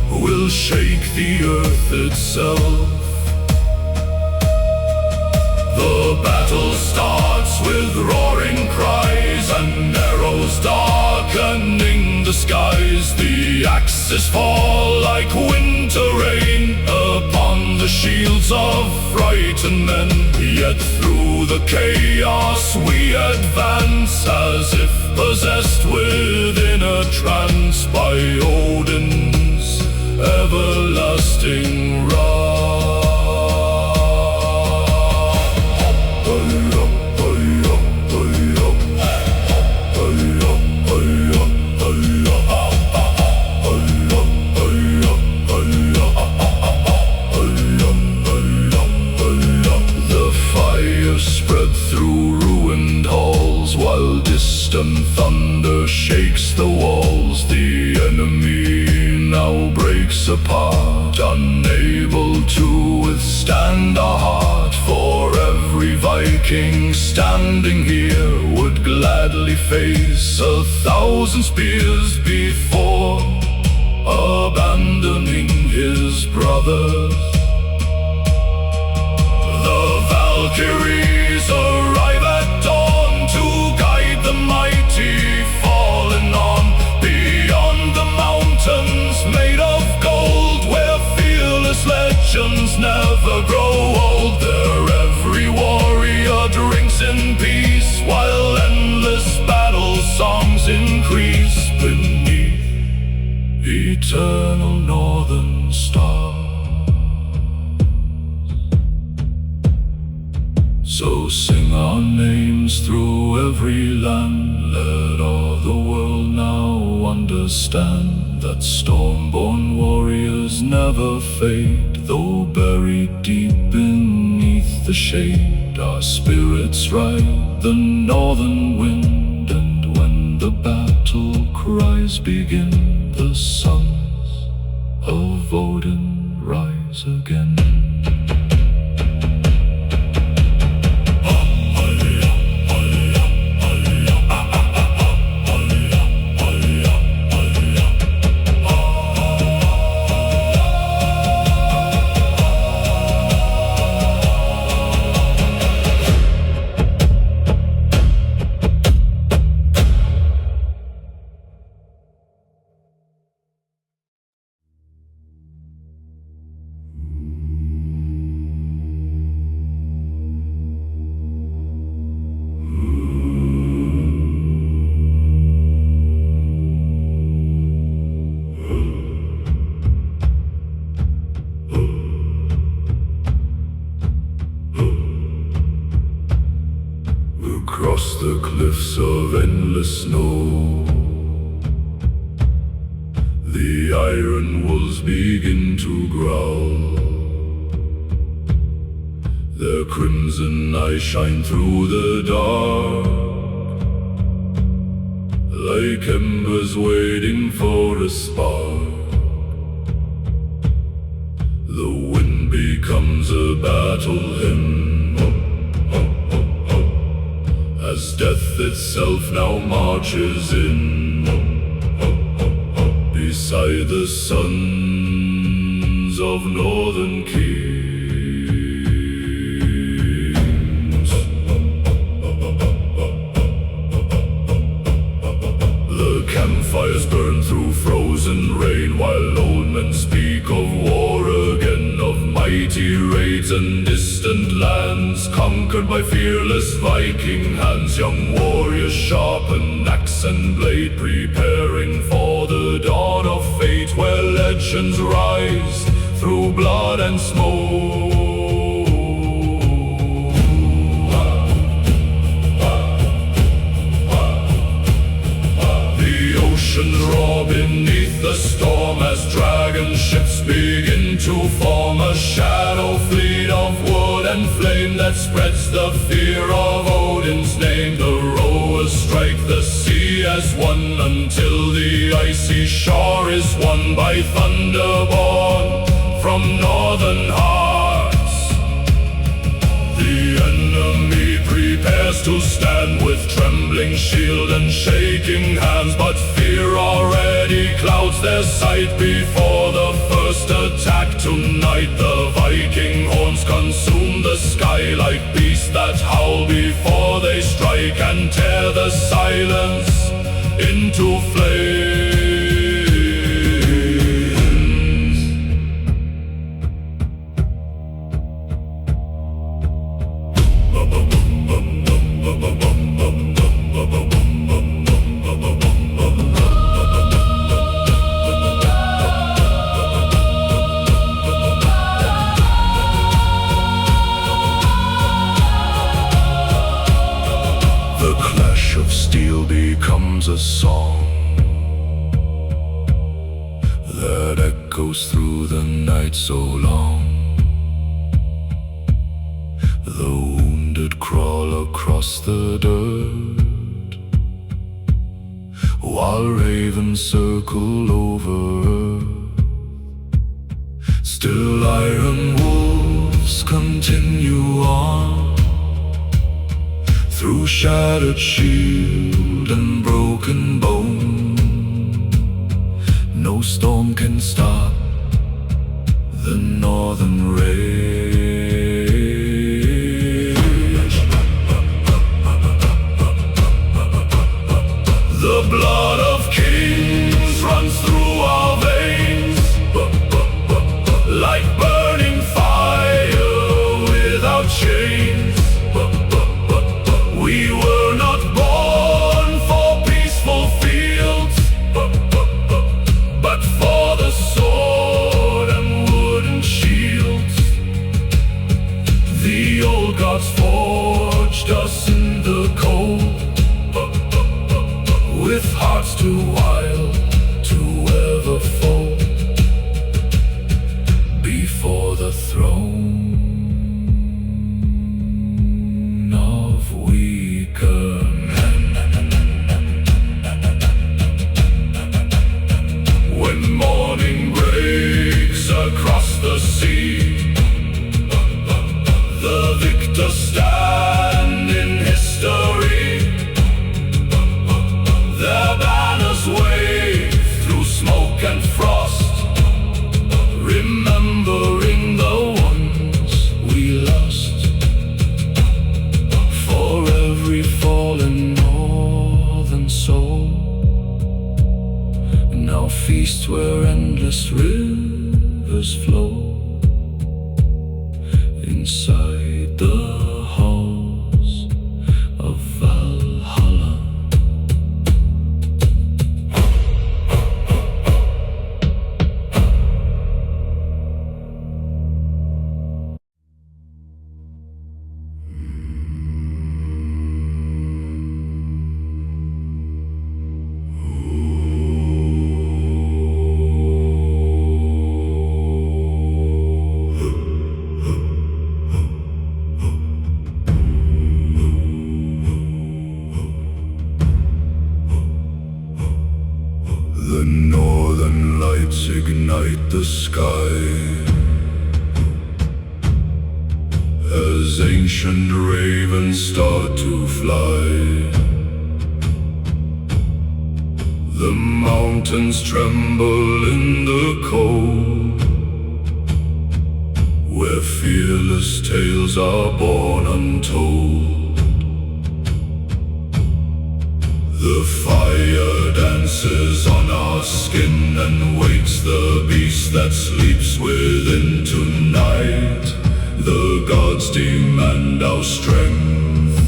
will shake the earth itself. The battle starts with roaring cries and arrows darkening the skies. The axes fall like winter rain upon the shields of frightened men. Yet through the chaos we advance, as if possessed within a trance by Odin's everlasting wrath. Distant thunder shakes the walls. The enemy now breaks apart, unable to withstand our heart. For every Viking standing here would gladly face 1,000 spears before abandoning his brothers. The Valkyries arrive at dawn to guide the mighty fallen on, beyond the mountains made of gold, where fearless legends never grow old. There every warrior drinks in peace, while endless battle songs increase beneath eternal northern stars. So sing our names through every land, let all the world now understand that Stormborn warriors never fade. Though buried deep beneath the shade, our spirits ride the northern wind. And when the battle cries begin, the sons of Odin rise again. Across the cliffs of endless snow, The iron wolves begin to growl. Their crimson eyes shine through the dark, like embers waiting for a spark. The wind becomes a battle hymn, as death itself now marches in, beside the sons of northern kings. The campfires burn through frozen rain, while old men speak of war again, of mighty raids and distant lands conquered by fearless Viking hands. Young warriors sharpen axe and blade, preparing for the dawn of fate, where legends rise through blood and smoke. The oceans roar beneath the storm as dragon ships begin to form, a shadow fleet of wood and flame that spreads the fear of Odin's name. The rowers strike the sea as one, until the icy shore is won by Thunderborn from northern hearts. The enemy prepares to stand with trembling shield and shaking hands, but fear already clouds their sight before the first attack. Tonight the Viking horns consume the sky like beasts that howl before they strike, and tear the silence into flames. The clash of steel becomes a song that echoes through the night so long. The wounded crawl across the dirt, while ravens circle over earth. Still iron wolves continue on, through shattered shield and broken bone. No storm can stop the northern rage. The blood of kings runs through our veins, like burning fire without chains. We were not born for peaceful fields, but for the sword and wooden shields. The old gods forged us in the cold, with hearts too wild to ever fold before the throne of weaker men. When morning breaks across the sea, the victors stand in history. Their banners wave through smoke and frost, remembering the ones we lost. For every fallen northern soul, now feast where endless rivers flow, inside the halls of Valhalla. sky. As ancient ravens start to fly, the mountains tremble in the cold, where fearless tales are born untold. The fire dances on our skin and wakes the beast that sleeps within tonight. The gods demand our strength.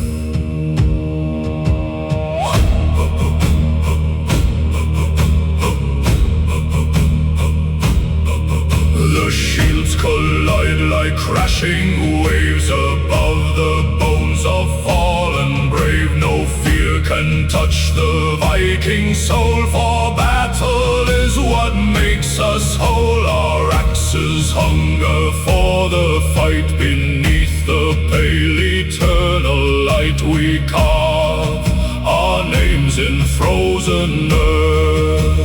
The shields collide like crashing waves above the bones of fallen brave. No fear can touch the Viking soul, for battle is what makes us whole. Our axes hunger for the fight. Beneath the pale eternal light we carve our names in frozen earth.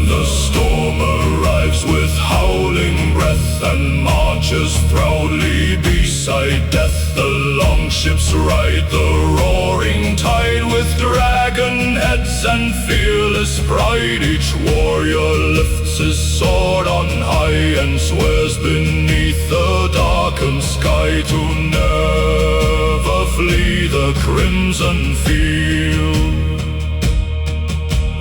The storm arrives with howling breath and marches proudly beside death. The longships ride the roaring tide with dragon heads and fearless pride. Each warrior lifts his sword on high and swears beneath the darkened sky to never flee the crimson field.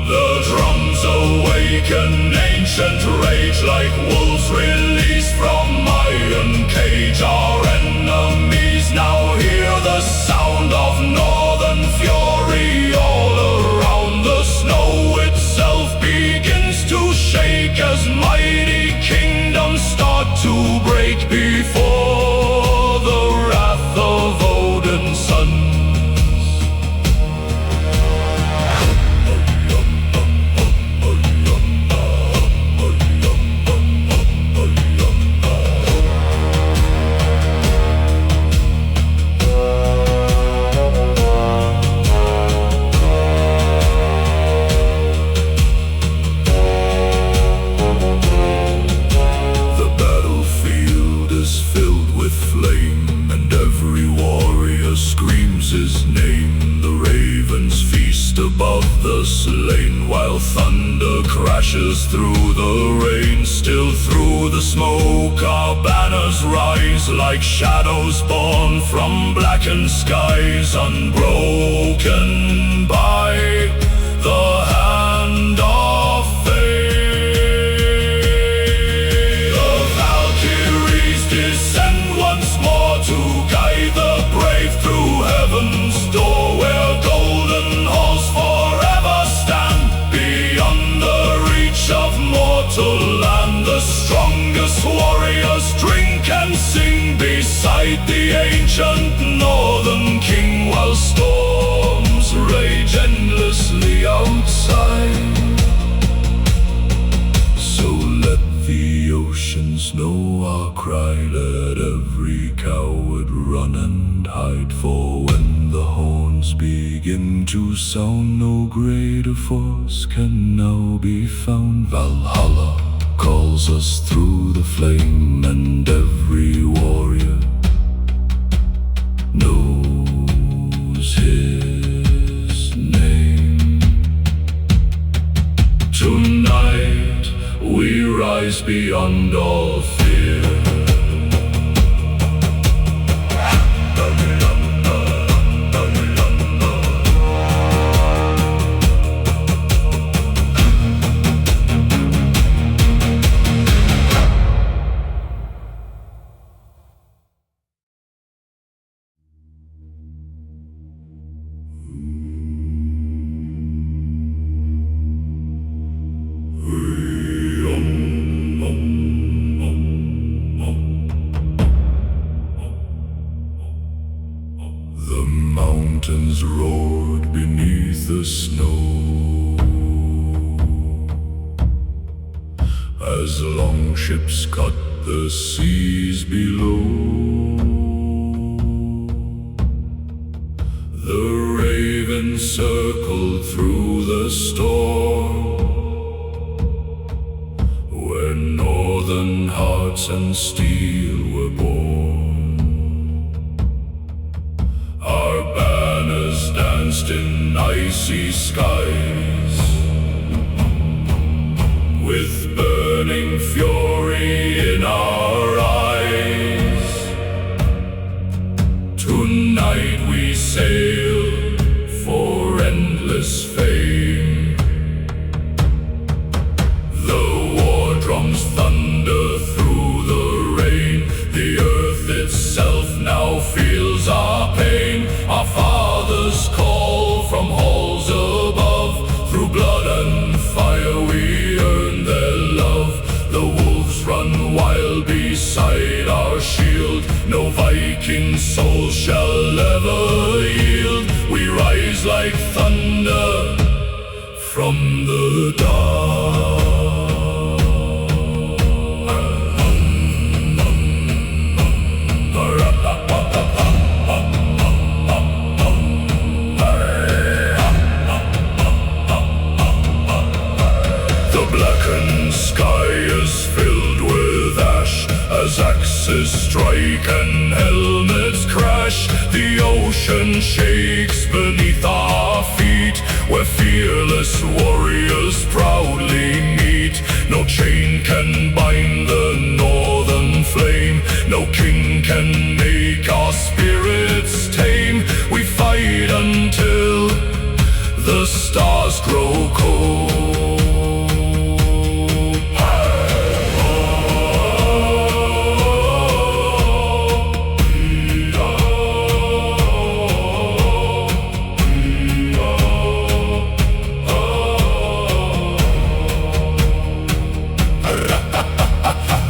The drums awaken ancient rage like wolves released from iron cage. Our enemies now hear the sound of northern fury. All around the snow itself begins to shake as mighty kingdoms start to break before the wrath of Odin's son. His name. The ravens feast above the slain, while thunder crashes through the rain. Still through the smoke our banners rise, like shadows born from blackened skies, unbroken by the hand of fate. The Valkyries descend once more to guide the brave through heaven's door, where golden halls forever stand beyond the reach of mortal land. The strongest warriors drink and sing beside the ancient northern king, while storms rage endlessly outside. So let the oceans know our cry, let every coward run and hide. For when the horns begin to sound, no greater force can now be found. Valhalla calls us through the flame, and every warrior knows his name. Tonight we rise beyond all fear. The mountains roared beneath the snow, as longships cut the seas below. The raven circled through the storm, where northern hearts and steel were born. Our banners danced in icy skies, with burning fury in our eyes. Tonight we sail for endless fame. The war drums thunder through the rain. The earth itself now feels our pain. Our fathers call from halls above. Through blood and fire we earn their love. The wolves run wild beside our shield. No Viking soul shall ever yield. We rise like thunder from the dark. The blackened sky is filled with ash as axes strike and helmets crash. The ocean shakes beneath our feet, where fearless warriors proudly meet. No chain can bind the northern flame. No king can make our spirits tame. We fight until the stars grow cold.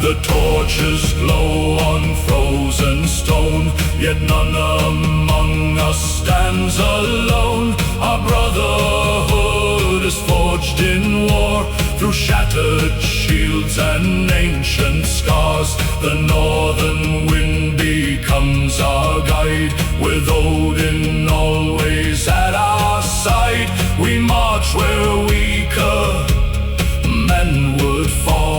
The torches glow on frozen stone, yet none among us stands alone. Our brotherhood is forged in war, through shattered shields and ancient scars. The northern wind becomes our guide, with Odin always at our side. We march where weaker men would fall.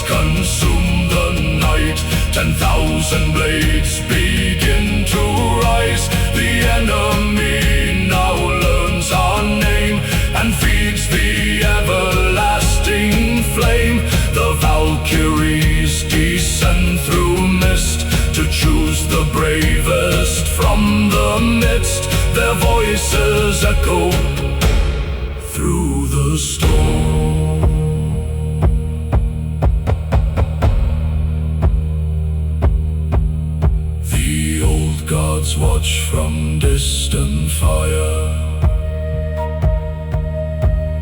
Consume the night, 10,000 blades begin to rise. The enemy now learns our name and feeds the everlasting flame. The Valkyries descend through mist to choose the bravest from the midst. Their voices echo through the storm. Gods watch from distant fire.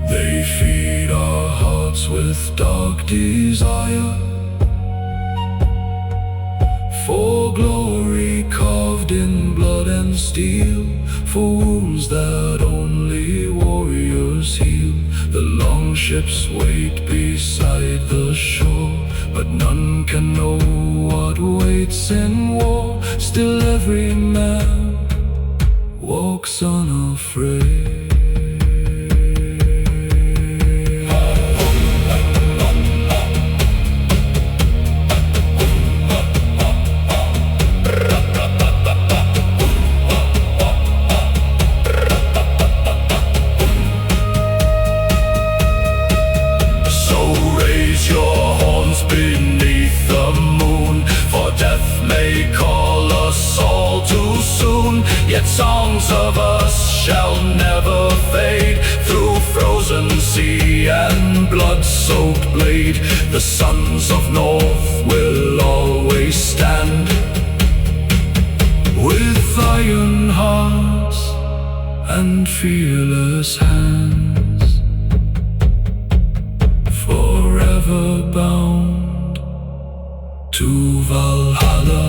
They feed our hearts with dark desire, for glory carved in blood and steel, for wounds that only warriors heal. The long ships wait beside the shore, but none can know what waits in war. Still every man walks unafraid. So raise your horns beneath the moon, for death may call us all too soon. Yet songs of us shall never fade, through frozen sea and blood-soaked blade. The sons of North will always stand, with iron hearts and fearless hands, forever bound to Valhalla.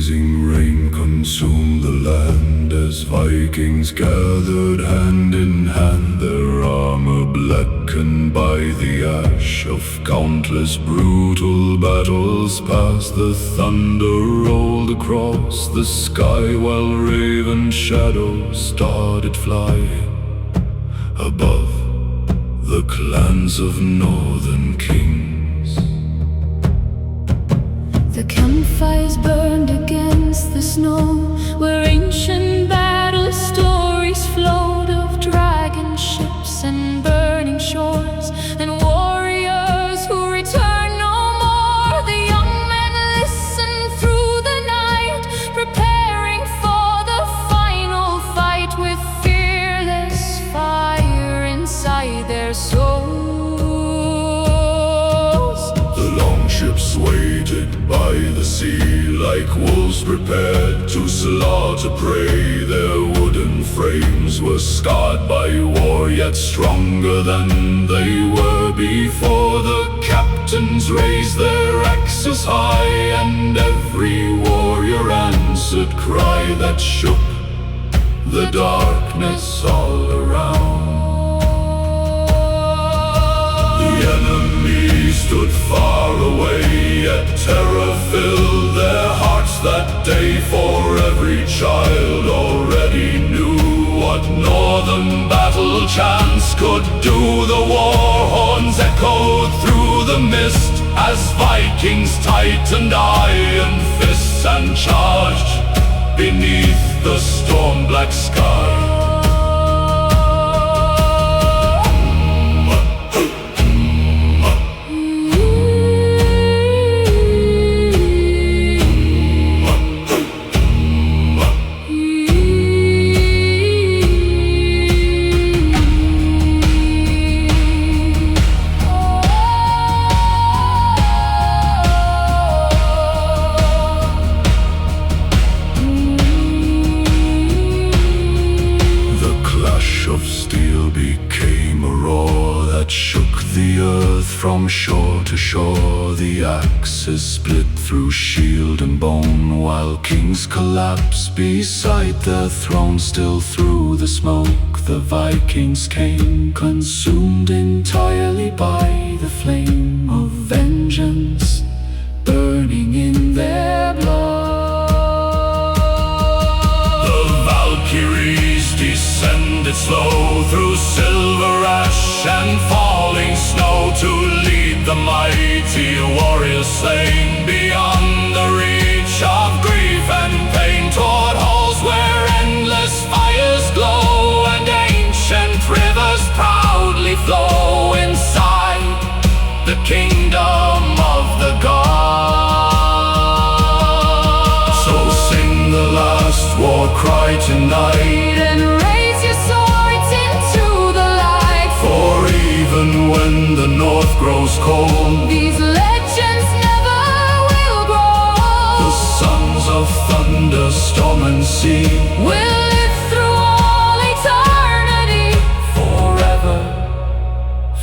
freezing rain consumed the land as Vikings gathered hand in hand, their armor blackened by the ash of countless brutal battles past. The thunder rolled across the sky while raven shadows started flying above the clans of northern kings. The campfires burned against the snow, where ancient battle stories flowed of dragon ships and burning shores, and warriors who returned no more. The young men listened through the night, preparing for the final fight with fearless fire inside their souls. The longships waited by the sea like wolves prepared to slaughter prey. Their wooden frames were scarred by war, yet stronger than they were before. The captains raised their axes high, and every warrior answered cry that shook the darkness all around. The enemy stood far away, yet terror filled their hearts that day. For every child already knew what northern battle chants could do. The war horns echoed through the mist as Vikings tightened iron fists and charged beneath the storm-black sky. From shore to shore, the axes split through shield and bone, while kings collapse beside their throne. Still through the smoke the Vikings came, consumed entirely by the flame of vengeance burning in their blood. The Valkyries descended slow through silver ash and falling snow to lead the mighty warriors slain beyond the reach of grief and pain, toward halls where endless fires glow and ancient rivers proudly flow inside the kingdom of the gods. So sing the last war cry tonight And raise your swords into the light, for even when the north grows cold, these legends never will grow. the sons of thunder, storm and sea We'll live through all eternity, forever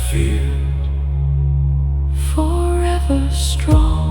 feared, forever strong.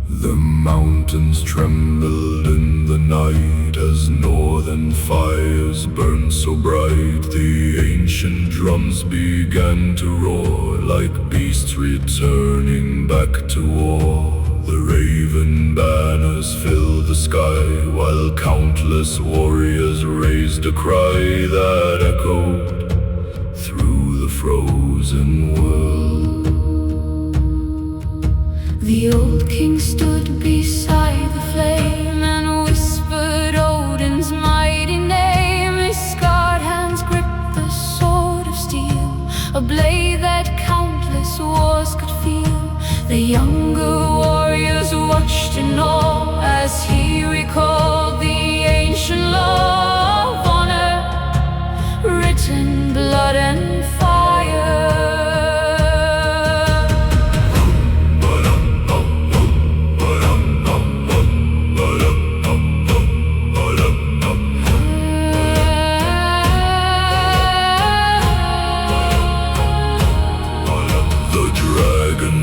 The mountains trembled in the night as northern fires burned so bright. The ancient drums began to roar like beasts returning back to war. The raven banners filled the sky while countless warriors raised a cry that echoed frozen world. The old king stood beside the flame and whispered Odin's mighty name. His scarred hands gripped the sword of steel, a blade that countless wars could feel. The younger warriors watched in awe as he recalled the ancient law of honor, written blood and fire.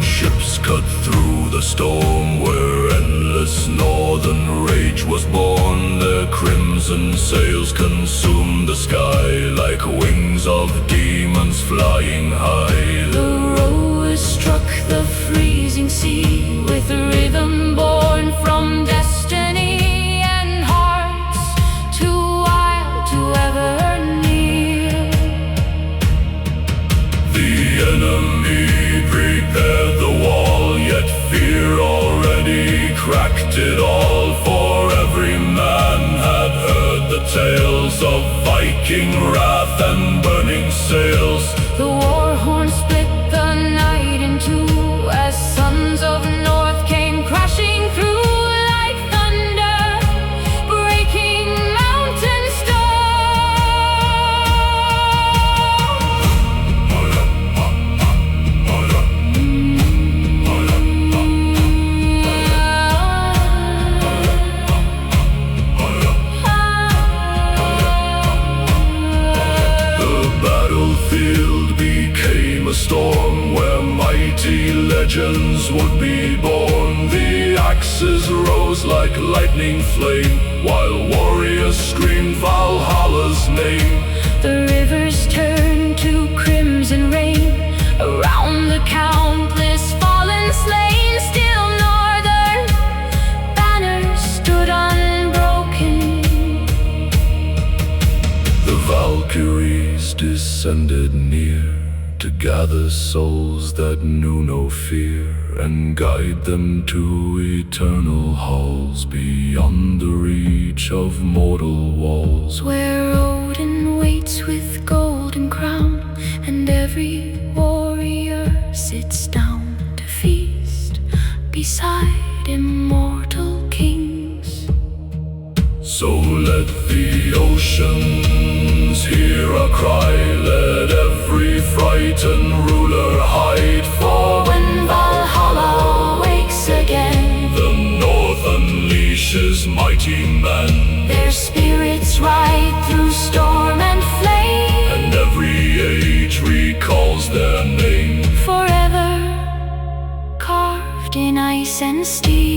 Ships cut through the storm where endless northern rage was born. Their crimson sails consumed the sky like wings of demons flying high. The rowers struck the freezing sea with a rhythm born from destiny and hearts too wild to ever near. The enemy prepared the wall, yet fear already cracked it all. For every man had heard the tales of Viking wrath and burning sails. The war horn split the night in two as sons of North came crashing through like thunder, breaking mountain Battlefield became a storm where mighty legends would be born. The axes rose like lightning flame while warriors screamed Valhalla's name. The rivers turned to crimson rain around the countless fallen slain. Still northern banners stood unbroken. The Valkyries descended near to gather souls that knew no fear and guide them to eternal halls beyond the reach of mortal walls, where Odin waits with golden crown and every warrior sits down to feast beside immortal kings. So let the oceans hear a cry, let every frightened ruler hide. For When Valhalla wakes again, the north unleashes mighty men, their spirits ride through storm and flame, and every age recalls their name. forever carved in ice and steel.